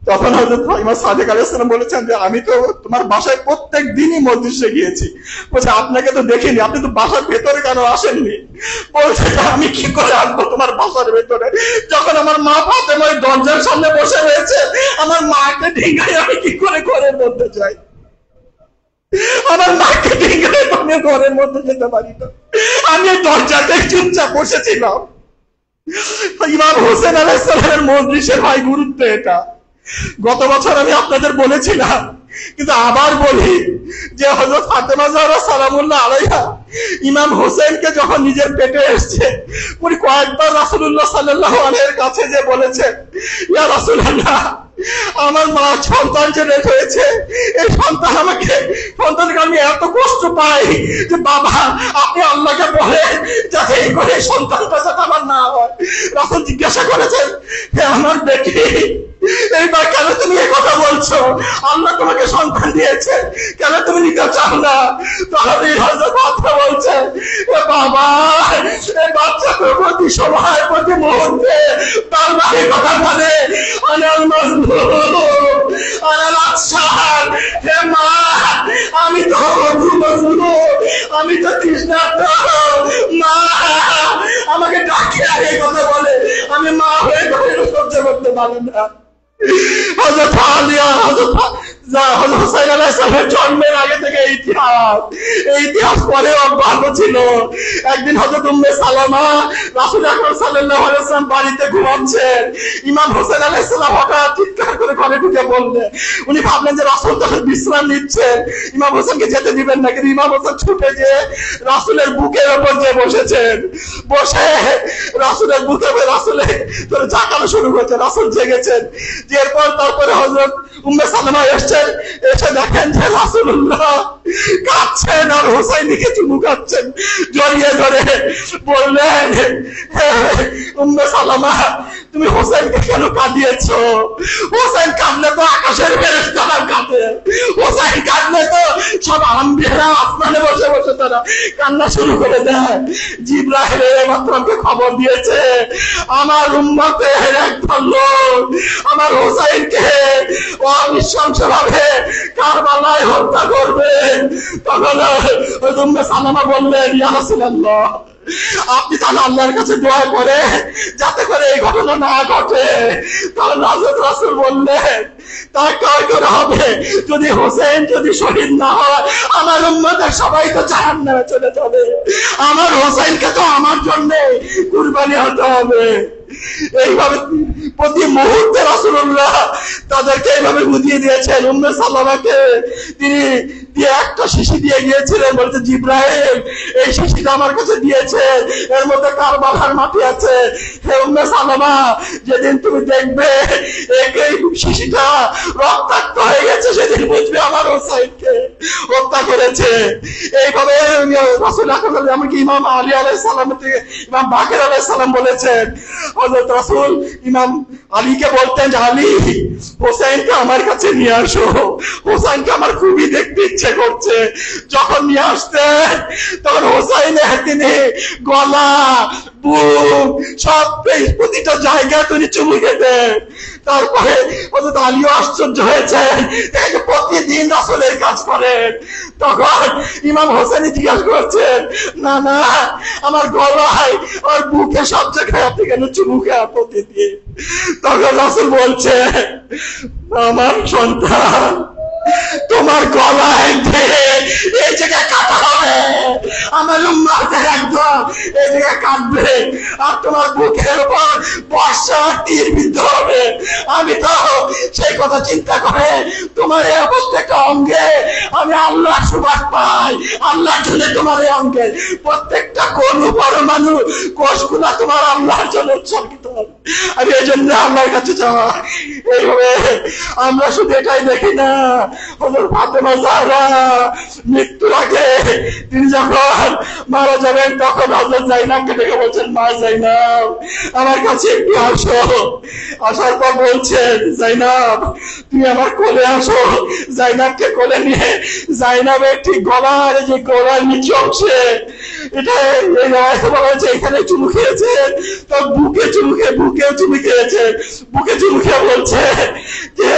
তখন হযরত ইমাম সাদিক আলাইহিস সালাম বলেছেন যে আমি তো তোমার বাসায় প্রত্যেক দিনই মজলিসে গিয়েছি। বলছে আপনাকে তো দেখিনি, আপনি তো বাসার ভেতরে কেন আসেননি? বলছে যে আমি কি করে আসবো তোমার বাসার ভেতরে, যখন আমার মা ফাতেমা ওই দরজার সামনে বসে রয়েছে, আমার মাকে ঢিঙ্গায় আমি কি করে ঘরের মধ্যে যাই? আমার মাকে ঢিঙ্গায় আমি ঘরের মধ্যে যেতে পারি না। আমি দরজাতে চুপচাপ বসেছিলাম। ইমাম হোসেন আলাইহিস সালামের মজলিসের ভাই গুরুত্ব এটা। গত বছর আমি আপনাদের বলেছিলাম, কিন্তু আবার বলি যে হযরত ফাতেমা জাহরা সালামুল্লাহ আলাইহা ইমাম হোসেনকে যখন নিজের পেটে এসেছে, উনি কয়েকবার রাসূলুল্লাহ সাল্লাল্লাহু আলাইহি এর কাছে যে বলেছে, ইয়া রাসূলুল্লাহ, আমার মা সন্তান যে রেট হয়েছে, এই সন্তানকে আমি এত কষ্ট পাই যে বাবা আপনি আল্লাহকে বলেন যাতে এই করে সন্তানটা যাতে আমার না হয়। রাসূল জিজ্ঞাসা করেছেন, হে আমার বেটি, এইবার কেন তুমি এই কথা বলছো? আল্লাহ তোমাকে সন্তান দিয়েছে, কেন তুমি নিতে চাও না? তাহলে হযরত ফাতেমা বলছে, বাবা এই বাচ্চাটার প্রতি সময় প্রতি মুহূর্তে তার মায়ের কথা বলে, আনাল মাজলুম আনাল আফসার, হে মা আমি তো মজলুম, আমি তো তৃষ্ণার্ত, মা আমাকে ডাকে আর এই কথা বলে, আমি মা হয়ে ঘরে সহ্য করতে পারি না। হযরত হুসাইন আলাইহিস সালামের জন্মের আগে থেকে এই ইতিহাস পরে অব্যাহত ছিল। একদিন হযরত উম্মে সালামা রাসূল আকরাম সাল্লাল্লাহু আলাইহি ওয়াসাল্লাম বাড়িতে ঘুমাচ্ছেন, ইমাম হোসেন আলাইহিস সালাম হঠাৎ চিৎকার করে ঘরে ঢুকে বললেন। উনি ভাবলেন যে রাসূল তখন বিশ্রাম নিচ্ছেন, ইমাম হোসেনকে যেতে দিবেন না, কিন্তু ইমাম হোসেন ছুটে যেয়ে রাসূলের বুকের উপর যে বসেছেন, বসে রাসূলের বুকে রাসূলের ধরে ঝাঁকানো শুরু করেছে। রাসূল জেগেছেন, এরপর তারপরে হযরত উম্মে সালামা এসে দেখেন যে রাসূলুল্লাহ কাঁদছেন আর হোসাইনকে চুমু খাচ্ছেন জড়িয়ে ধরে। বললেন, উম্মে সালামা তুমি হোসাইনকে কেন কাঁদিয়েছো? হোসাইন কাঁদলে তো আকাশের ফেরেশতারা কাঁদে, হোসাইন কাঁদলে তো সব আম্বিয়ারা আসমানে বসে বসে তারা কান্না শুরু করে দেয়। জিবরাইল এইমাত্র আমাকে খবর দিয়েছে আমার উম্মতের একদল লোক আমার হোসাইনকে অনৃশংসভাবে কারবালায় হত্যা করবে। তখন উম্মে সালামা বললেন, ইয়া রাসূলুল্লাহ আপনি তাহলে আল্লাহর কাছে দোয়া করে যাতে করে এই ঘটনা না ঘটে। তখন হযরত রাসূল বললেন, তা কয় করে হবে? যদি হোসেন যদি শহীদ না হয় আমার উম্মতের সবাই তো জাহান্নামে চলে যাবে, আমার হোসেনকে তো আমার জন্য কুরবানি হতে হবে। এইভাবে প্রতি মুহূর্তে রাসূলুল্লাহ তাদেরকে এইভাবে বুঝিয়ে দিয়েছেন। উম্মে সালামাকে তিনি একটা শিশি দিয়ে গিয়েছিলেন, বলতে জিবরাইল এই শিশিটা আমার কাছে দিয়েছে, এর মধ্যে কারবালার মাটি আছে। হে উম্মে সালামা যেদিন তুমি দেখবে এই শিশিটা রক্তাক্ত হয়ে গেছে, সেদিন বুঝবে আমার হোসাইনকে হত্যা করেছে। এইভাবে রাসূল আকরাম এমনকি ইমাম আলী আলাইহিস সালাম থেকে ইমাম বাকের আলাইহিস সালাম বলেছেন, হযরত রাসূল ইমাম আলীকে বলতেন যে আলী হোসাইনকে আমার কাছে নিয়ে আসো, হোসাইনকে আমার খুবই দেখতে ইচ্ছে করছে। যখন নিয়ে আসতেন তখন হোসাইনের তিনি গলা বুক সব প্রতিটা জায়গায় তিনি চুমু খেতেন। তারপরে হযরত আলীও আশ্চর্য হয়েছেন, প্রতিদিন রাসূলের কাজ করেন। তখন ইমাম হোসেন জিজ্ঞাসা করছেন, না না আমার গলায় আর বুকে সব জায়গায় আপনি কেন চুমু খান প্রতিদিন? তখন রাসূল বলছে, আমার সন্তান তোমার গলায় এই জায়গায় কাটা হবে, আমার উম্মতের একদম এই জায়গায় কাটবে, আর তোমার বুকের উপর বর্ষা তীর বিদ্ধ হবে। আমি তো সেই কথা চিন্তা করে তোমার এই প্রত্যেকটা অঙ্গে আমি আল্লাহ সুবাস পাই, আল্লাহর জন্য তোমার এই অঙ্গের প্রত্যেকটা কোন পরমাণু কোষগুলা তোমার আল্লাহর জন্য উৎসর্গিত হবে। আমি এই জন্য আল্লাহর কাছে যাওয়া। এইভাবে আমরা শুধু এটাই দেখি না, হযরত ফাতেমা জাহরা মৃত্যুর আগে তিনি যখন মারা যাবেন তখন হযরত জাইনাবকে ডেকে বলছেন, মা জাইনাব আমার কাছে একটু আসো। আসার পর বলছেন, জাইনাব তুমি আমার কোলে আসো। জাইনাবকে কোলে নিয়ে জাইনাবের ঠিক গলার যে গলার নিচে অংশে এটা এই রায়তে বলা হয়েছে এখানে চুমু খেয়েছেন, তো বুকেও চুমু খেয়েছেন, বুকে চুমু খেয়ে বলছে যে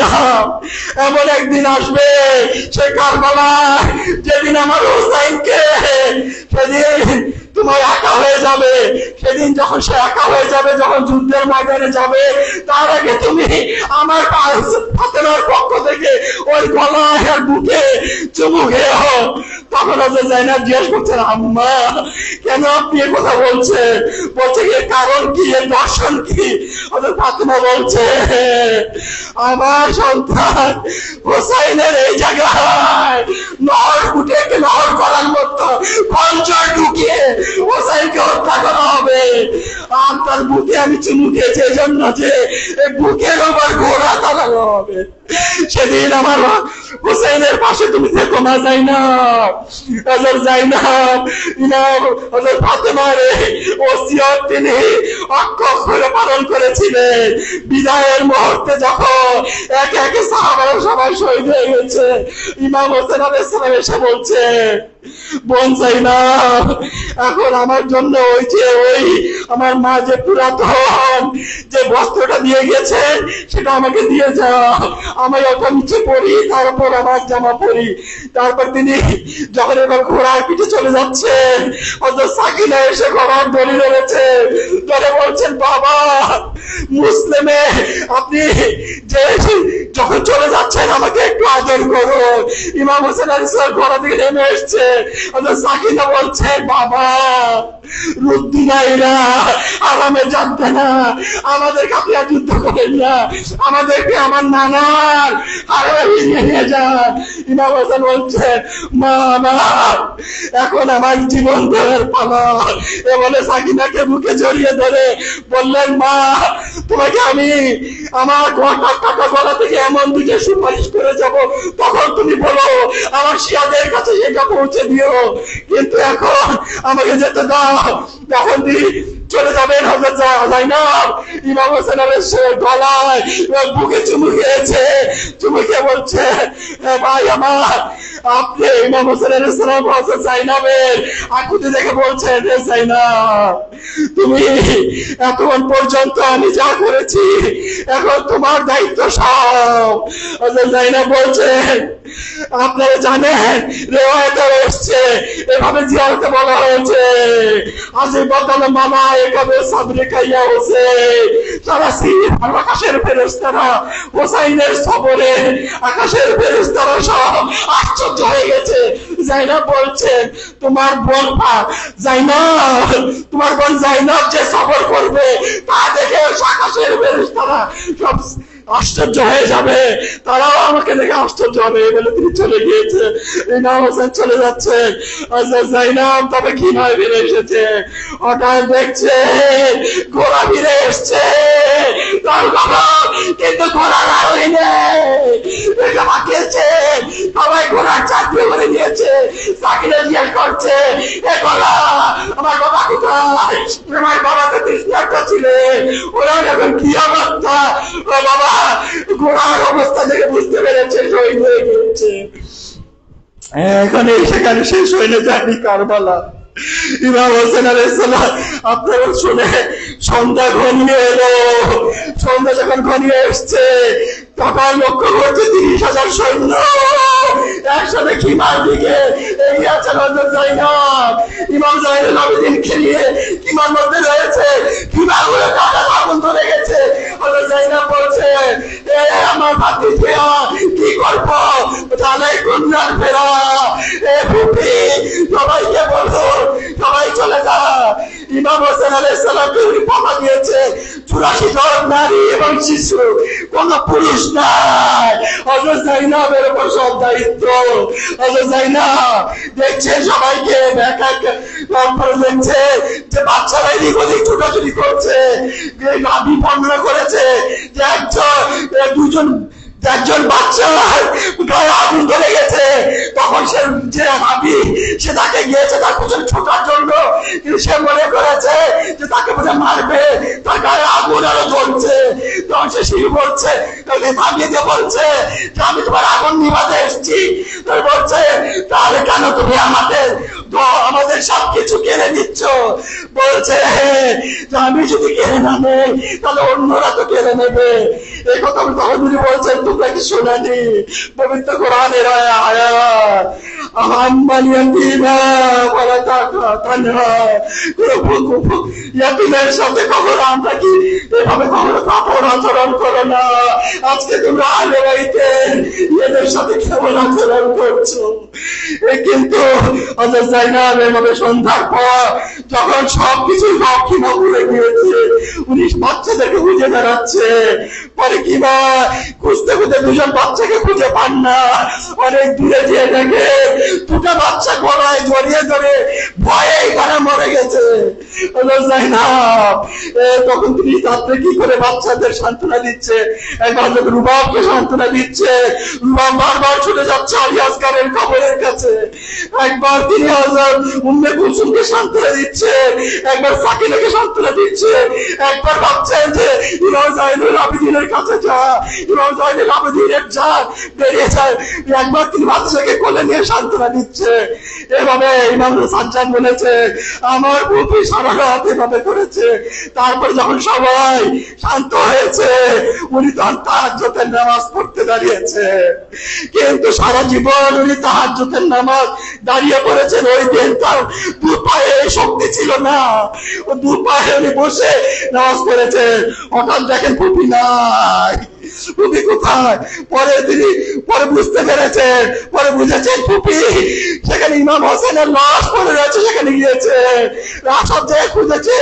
জাইনাব, এমন একদিন আসবে সে কারবালায়, যেদিন আমার হোসাইনকে, সেদিন তোমার একা হয়ে যাবে। সেদিন যখন সে একা হয়ে যাবে, যখন যুদ্ধের ময়দানে যাবে, তার আগে তুমি আমার ফাতেমার পক্ষ থেকে ওই গলায় আর বুকে চুমু খেয়ে। তখন হচ্ছে জাইনাব জিজ্ঞেস করছেন, আম্মা কেন আপনি এ কথা বলছেন? বলছে এর কারণ কি, এর দর্শন কি? ওদের ফাতেমা বলছে, আমার সন্তান হোসাইনের এই জায়গায় নহর উঠে নহর করার মতো খঞ্জর ঢুকিয়ে হোসাইনকে হত্যা করা হবে। আর তার বুকে আমি চুমু খেয়েছি এই জন্য যে বুকের ওপর ঘোড়া চালানো হবে। সেদিন আমার হোসেনের পাশে তুমি থেকো মা জাইনাব। হযরত জাইনাব হযরত ফাতেমার ওসিয়ত তিনি অক্ষরে পালন করেছিলেন। বিদায়ের মুহূর্তে যখন একে একে সাহাবারা সবাই শহীদ হয়ে গেছে, ইমাম হোসেন আলাইহিস সালাম এসে বলছে, বোন জাইনাব, এখন আমার জন্য ওই আমার মা যে পুরাতন যে বস্ত্রটা দিয়ে গেছেন সেটা আমাকে দিয়ে যাও, আমি ওটা নিচে পড়ি, তারপর আমার জামা পরি। তারপর তিনি যখন এবার ঘোড়ার পিঠে চলে যাচ্ছেন, হযরত সাকিনা এসে ঘোড়ার দড়ি ধরেছে, ধরে বলছেন, বাবা মুসলিমে আপনি যে যখন চলে যাচ্ছেন আমাকে একটু আদর করুন। ইমাম হোসেন আলাইহিস সালাম ঘোড়া থেকে নেমে এসছে, হযরত সাকিনা বলছে, বাবা রুদ্দিনাইরা আরামে জানতে না, আমাদেরকে আপনি আর যুদ্ধ করেন না, আমাদেরকে আমার নানার আরামে নিয়ে যান। ইমাম হোসেন বলছেন, মা এখন আমার জীবন দেওয়ার পালা। এ বলে সাকিনাকে বুকে জড়িয়ে ধরে বললেন, মা তোমাকে আমি আমার টাকা গলা থেকে এমন দিকে সুপারিশ করে যাব, তখন তুমি বলো আমার শিয়াদের কাছে সেটা পৌঁছে দিও, কিন্তু এখন আমাকে যেতে দাও। তখন তিনি চলে যাবেন। হযরত জাইনাব ইমাম হোসেন আলাইহিস গলায় বুকে চুমু খেয়েছে, চুমু খেয়ে বলছে, ভাই আমার, আপনি ইমাম হোসেন আলাইহিস সালাম হযরত জাইনাবের আকুতি দেখে বলছেন, রে জাইনাব তুমি এখন পর্যন্ত আমি যা করেছি এখন তোমার দায়িত্ব সব। হযরত জাইনাব বলছেন, আপনারা জানেন রিওয়ায়েতে এসেছে এভাবে জিয়ারতে বলা হয়েছে, আজি বদল মালায়েকা সাবরে কাইয়া হোসেন, সারা আকাশের ফেরেশতারা হোসাইনের সবরে, আকাশের ফেরেশতারা সব আশ্চর্য হয়ে গেছে। জাইনাব বলছেন, তোমার বোন জাইনাব, তোমার বোন জাইনাব যে সবর করবে তা দেখে আকাশের ফেরেশতারা সব আশ্চর্য হয়ে যাবে, তারাও আমাকে দেখে আশ্চর্য হবে বলে তিনি চলে গিয়েছে। ইমাম হোসেন চলে যাচ্ছেন, জাইনাব তবে কি নয় ফিরে এসেছে, হঠাৎ দেখছে ঘোড়া ফিরে এসছে, তার বাবা কিন্তু ঘোড়ার আরোহী নেই, সবাই ঘোড়ার চাকরি করে নিয়েছে। সাকিনা জিজ্ঞেস করছে, এ ঘোড়া আমার বাবা কোথায়? আমার বাবা তো তৃষ্ণার্ত ছিলেন, ওরা এখন কি অবস্থা? বাবা ঘোড়ার অবস্থা দেখে বুঝতে পেরেছে শহীদ হয়ে গিয়েছে। এখানে সেখানে শেষ হয়ে যায়নি কারবালা। ইমাম হোসেন আলাইহিস সালাম আপনারা শুনে সন্ধ্যা ঘনিয়ে এলো। সন্ধ্যা যখন ঘনিয়ে এসছে তখন লক্ষ্য করছে 30,000 সৈন্য একসাথে খিমার দিকে এগিয়ে আছে। হযরত জাইনাব ইমাম জাইনুল আবেদিন খেলিয়ে খিমার মধ্যে রয়েছে, খিমার গুলো কাটা আগুন ধরে গেছে। হযরত জাইনাব বলছে, এ আমার ভাতিজা কি করব, তাহলে কন্যার ফেরা, এ ফুপি সবাইকে বলো সবাই চলে যা। ইমাম হোসেন আলাইহিস সালামকে উনি পাঠা দিয়েছে 84 জন নারী এবং শিশু, কোন পুরুষ নাই। হযরত জাইনাবের উপর সব দায়িত্ব। হযরত জাইনাব দেখছে সবাইকে তারপরে দেখছে যে বাচ্চারা এদিক ওদিক ছোটাছুটি করছে। নাবি বর্ণনা করেছে যে একজন বাচ্চা গায়ে আগুন ধরে গেছে, তখন সে যে হাবি সে তাকে গিয়েছে তার পিছনে ছোটার জন্য, কিন্তু সে মনে করেছে যে তাকে বোধ মারবে, তার গায়ে আগুন আরো জ্বলছে। তখন সে শিশু বলছে, তাকে থামিয়ে দিয়ে বলছে যে আমি তোমার আগুন নিভাতে এসেছি। তাই বলছে, তাহলে কেন তুমি আমাদের আমাদের সবকিছু কেড়ে নিচ্ছ। বলছে যে আমি যদি কেড়ে না নেই তাহলে অন্যরা তো কেড়ে নেবে। এই কথা তখন তিনি বলছেন তোমরা কি শোনানি পবিত্র কোরআনের আয়াত সাথে কখনো আমরা কি এভাবে কখনো কাপড় আচরণ করো না। আজকে তোমরা আলে বাড়িতে এদের সাথে কেমন আচরণ করছো। কিন্তু অথচ জাইনাব এভাবে সন্ধ্যার পর যখন সবকিছু লক্ষ্মীমা ভুলে গিয়েছে, উনি বাচ্চাদেরকে খুঁজে বেড়াচ্ছে। পরে কিবা খুঁজতে খুঁজতে দুজন বাচ্চাকে খুঁজে পান না, অনেক দূরে যেয়ে দেখে দুটা বাচ্চা গলায় জড়িয়ে ধরে ভয়ে এখানে মরে গেছে। জাইনাব তখন তিনি রাত্রে কি করে বাচ্চাদের সান্ত্বনা দিচ্ছে, একবার রুবাবকে সান্ত্বনা দিচ্ছে। রুবাব বারবার ছুটে যাচ্ছে আলী আসগারের কবরের কাছে। একবার তিনি হযরত উম্মে কুলসুমকে সান্ত্বনা দিচ্ছে, একবার সাকিনাকে সান্ত্বনা দিচ্ছে, একবার ভাবছেন যে ইমাম জাইনুল আবেদিনের কাছে যা, ইমাম জাইনুল আবেদিনের যা বেরিয়ে যায়। একবার তিনি বাচ্চাকে কোলে নিয়ে সান্ত্বনা দিচ্ছে। এভাবে ইমাম সাজ্জাদ বলেছে আমার বুপি সারা রাত এভাবে করেছে। তারপর যখন সবাই শান্ত হয়েছে উনি তখন তাহাজ্জুদের নামাজ পড়তে দাঁড়িয়েছে। কিন্তু সারা জীবন উনি তাহাজ্জুদের নামাজ দাঁড়িয়ে পড়েছেন। ওই দিন তার দু পায়ে শক্তি ছিল না, ও দু পায়ে উনি বসে নামাজ পড়েছেন। হঠাৎ দেখেন ফুপি নাই, ফুপি কোথায়? পরে বুঝতে পেরেছেন, পরে বুঝেছেন ফুপি সেখানে ইমাম হোসেনের লাশ পড়ে রয়েছে। সেখানে গিয়েছে সব জায়গায় খুঁজেছে,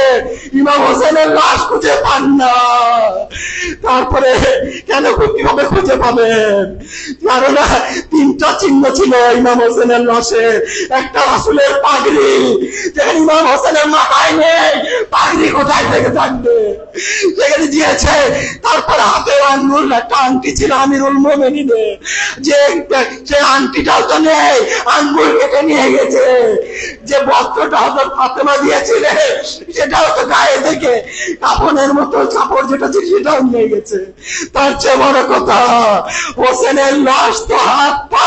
ইমাম হোসেনের লাশ খুঁজে পান না। তারপরে কেন কিভাবে খুঁজে পাবেন? কারণ তিনটা চিহ্ন ছিল ইমাম হোসেনের লাশে। একটা রাসূলের পাগড়ি, যেখানে ইমাম হোসেনের মাথায় নেই, পাগড়ি কোথায় থেকে থাকবে? সেখানে দিয়েছে। তারপরে হাতের আঙ্গুল একটা আংটি ছিল আমিরুল মুমিনিনের, যে আংটিটাও তো নেই, আঙ্গুল কেটে নিয়ে গেছে। যে বস্ত্রটা হযরত ফাতেমা দিয়েছিলেন সেটাও তো গায়ে থেকে কাফনের মতো কাপড় যেটা ছিল সেটাও নিয়ে গেছে। তার চেয়ে বড় কথা হোসেনের লাশ তো হাত পা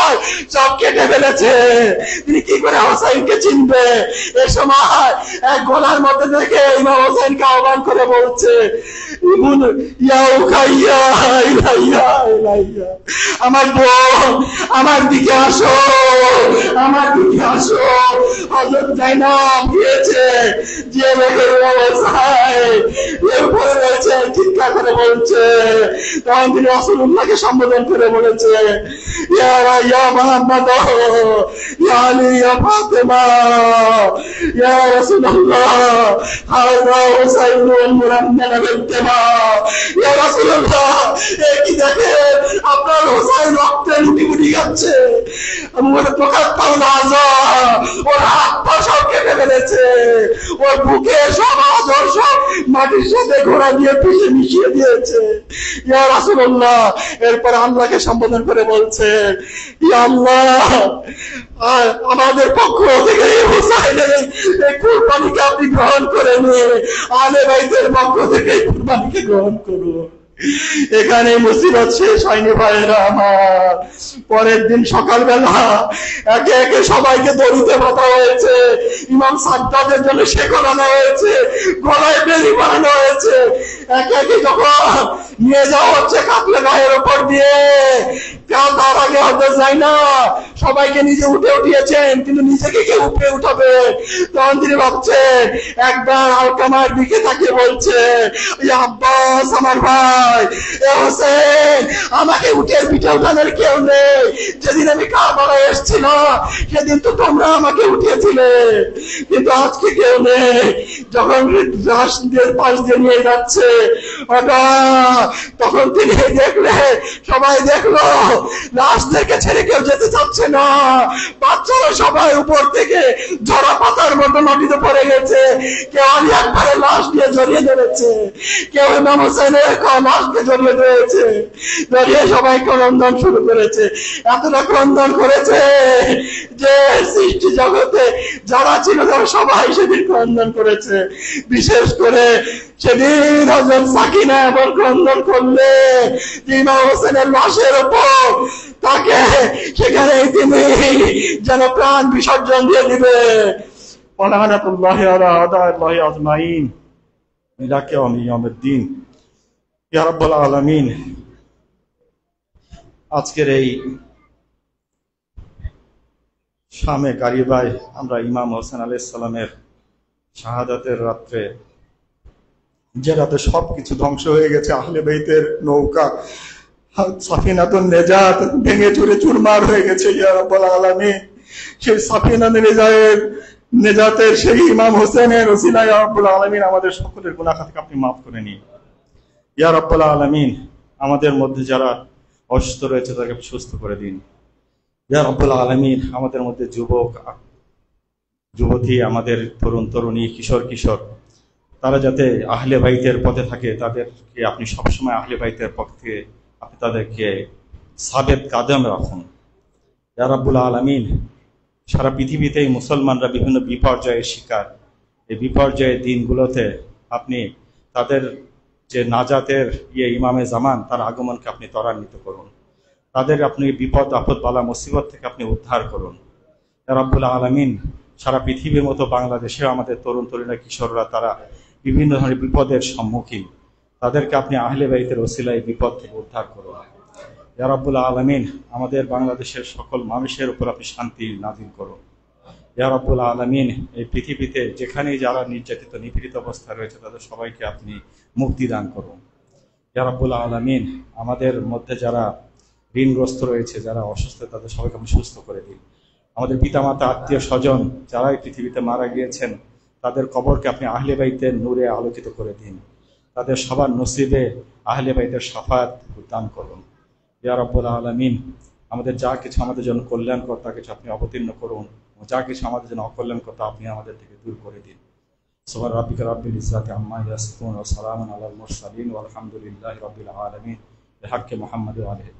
সব কেটে ফেলেছে। তিনি কি করে হোসেনকে চিনবে? এ সময় এক গলার মধ্যে থেকে ইমাম হোসেনকে আহ্বান করে বলছে আমার বোন আমার দিকে আসো, আমার দিকে আসো। হযরত জাইনাব গিয়েছে, যে লোকের অবস্থায় এরপরে রয়েছে চিৎকার করে বলছে। তখন তিনি রাসূলুল্লাহকে সম্বোধন করে বলেছে ইয়া মুহাম্মদ, ইয়া আলী, ইয়া ফাতেমা, ইয়া রাসূলুল্লাহ, হাযা হুসাইনুল মুরান্নানা বিলতিমা। ইয়া রাসূলুল্লাহ, এই কি দেখেন আপনার হোসেন রক্তে লুটি মুটি যাচ্ছে। আমার চোখের পাওনা আজা, ওর হাত পা সব কেটে ফেলেছে, ওর বুকে সব আজর সব মাটির সাথে ঘোড়া দিয়ে পিষে মিশিয়ে দিয়েছে। ইয়া রাসূলুল্লাহ, এরপর আল্লাহকে সম্বোধন করে বলছে ইয়া আল্লাহ, আমাদের পক্ষ থেকে হোসাইনের এই কুরবানিকে আপনি গ্রহণ করে নিয়ে আলে বাইতের পক্ষ থেকে কুরবানিকে গ্রহণ করুন। এখানে মুসিবত শেষ হয়নি ভাইয়েরা আমার। পরের দিন সকালবেলা একে একে সবাইকে দড়িতে বাঁধা হয়েছে, ইমাম সাজ্জাদের জন্য শেকল আনা হয়েছে, গলায় বেলি বানানো হয়েছে। একে একে যখন নিয়ে যাওয়া হচ্ছে কাতলে গায়ের ওপর দিয়ে, তার আগে হতে যায় না, সবাইকে নিজে উঠিয়েছেন, কিন্তু নিজেকে কে উপরে উঠাবে? তখন তিনি ভাবছেন, একবার আলকামার দিকে তাকিয়ে বলছে আব্বাস আমার ভাই, এ হোসেন, আমাকে উঠে পিঠে উঠানোর কেউ নেই। যেদিন আমি কারবালায় এসেছিলাম সেদিন তো তোমরা আমাকে উঠিয়েছিলে, কিন্তু আজকে কেউ নেই। যখন পাশ দিয়ে নিয়ে যাচ্ছে তখন তিনি দেখলে, সবাই দেখলো লাশদেরকে ছেড়ে কেউ যেতে চাচ্ছে না। বাচ্চারা সবাই উপর থেকে ঝরা পাতার মতো মাটিতে পড়ে গেছে। কেউ আলী আকবরের লাশ নিয়ে জড়িয়ে ধরেছে, কেউ ইমাম হোসেনের লাশকে জড়িয়ে ধরেছে, জড়িয়ে সবাই ক্রন্দন শুরু করেছে। এতটা ক্রন্দন করেছে যে সৃষ্টি জগতে যারা ছিল তারা সবাই সেদিন ক্রন্দন করেছে। বিশেষ করে সেদিন হযরত সাকিনা এমন ক্রন্দন করলে ইমাম হোসেনের লাশের উপর তাকে থাকে সেখানেই তিনি যেন প্রাণ বিসর্জন দিয়ে দিবে। ওয়ালানাতুল্লাহি আলা আদাইল্লাহি আজমাইন ইলা কিয়ামিদ্দিন। ইয়া রাব্বাল আলামিন, আজকের এই শামে গারিবায় আমরা ইমাম হোসেন আলাইহিস সালামের শাহাদাতের রাত্রে, যে রাতে সবকিছু ধ্বংস হয়ে গেছে, আহলে বাইতের নৌকা সাফিনাতুন নেজাত ভেঙে চুরে চুরমার হয়ে গেছে, ইয়া রাব্বাল আলামিন, সেই সাফিনাতুন নেজাতের সেই ইমাম হোসেনের ওসিলায় ইয়া রাব্বাল আলামিন আমাদের সকলের গুনাহ খাতাকে আপনি মাফ করে নিন। ইয়া রাব্বাল আলামিন, আমাদের মধ্যে যারা অসুস্থ রয়েছে তাকে সুস্থ করে দিন। ইয়া রাব্বাল আলামিন, আমাদের মধ্যে যুবক যুবতী, আমাদের তরুণ তরুণী, কিশোর কিশোর, তারা যাতে আহলে বাইতের পথে থাকে, তাদেরকে আপনি সবসময় আহলে বাইতের পক্ষে আপনি তাদেরকে সাবেত কাদম রাখুন। ইয়া রাব্বুল আলামিন, সারা পৃথিবীতেই মুসলমানরা বিভিন্ন বিপর্যয়ের শিকার। এই বিপর্যয়ের দিনগুলোতে আপনি তাদের যে নাজাতের ইমামে জামান, তার আগমনকে আপনি ত্বরান্বিত করুন। তাদের আপনি বিপদ আপদ বালা মুসিবত থেকে আপনি উদ্ধার করুন। ইয়া রাব্বুল আলামিন, সারা পৃথিবীর মতো বাংলাদেশেও আমাদের তরুণ তরুণীরা, কিশোররা, তারা বিভিন্ন ধরনের বিপদের সম্মুখীন। তাদেরকে আপনি আহলে বাইতের ওসিলায় বিপদ থেকে উদ্ধার করুন। ইয়া রাব্বুল আলামিন, আমাদের বাংলাদেশের সকল মানুষের উপর আপনি শান্তি নাজিল করুন। ইয়া রাব্বুল আলামিন, এই পৃথিবীতে যেখানেই যারা নির্যাতিত নিপীড়িত অবস্থায় রয়েছে তাদের সবাইকে আপনি মুক্তি দান করুন। ইয়া রাব্বুল আলামিন, আমাদের মধ্যে যারা ঋণগ্রস্ত রয়েছে, যারা অসুস্থ, তাদের সবাইকে আপনি সুস্থ করে দিন। আমাদের পিতামাতা, আত্মীয় স্বজন যারা এই পৃথিবীতে মারা গিয়েছেন, তাদের কবরকে আপনি আহলে বাইতের নূরে আলোকিত করে দিন। তাদের সবার নসিবে আহলে বাইতের শাফাত দান করুন। ইয়া রাব্বুল আলামিন, আমাদের যা কিছু আমাদের জন্য কল্যাণকর তা কিছু আপনি অবতীর্ণ করুন, যা কিছু আমাদের জন্য অকল্যাণকর তা আপনি আমাদের থেকে দূর করে দিন। সুবহান রাব্বিকা রাব্বিল ইজ্জাতি আম্মা ইয়াসিফুন ওয়া সালামুন আলাল মুরসালিন ওয়াল হামদুলিল্লাহি রাব্বিল আলামিন। বিহাক্কি মুহাম্মাদ ওয়া আলিহি।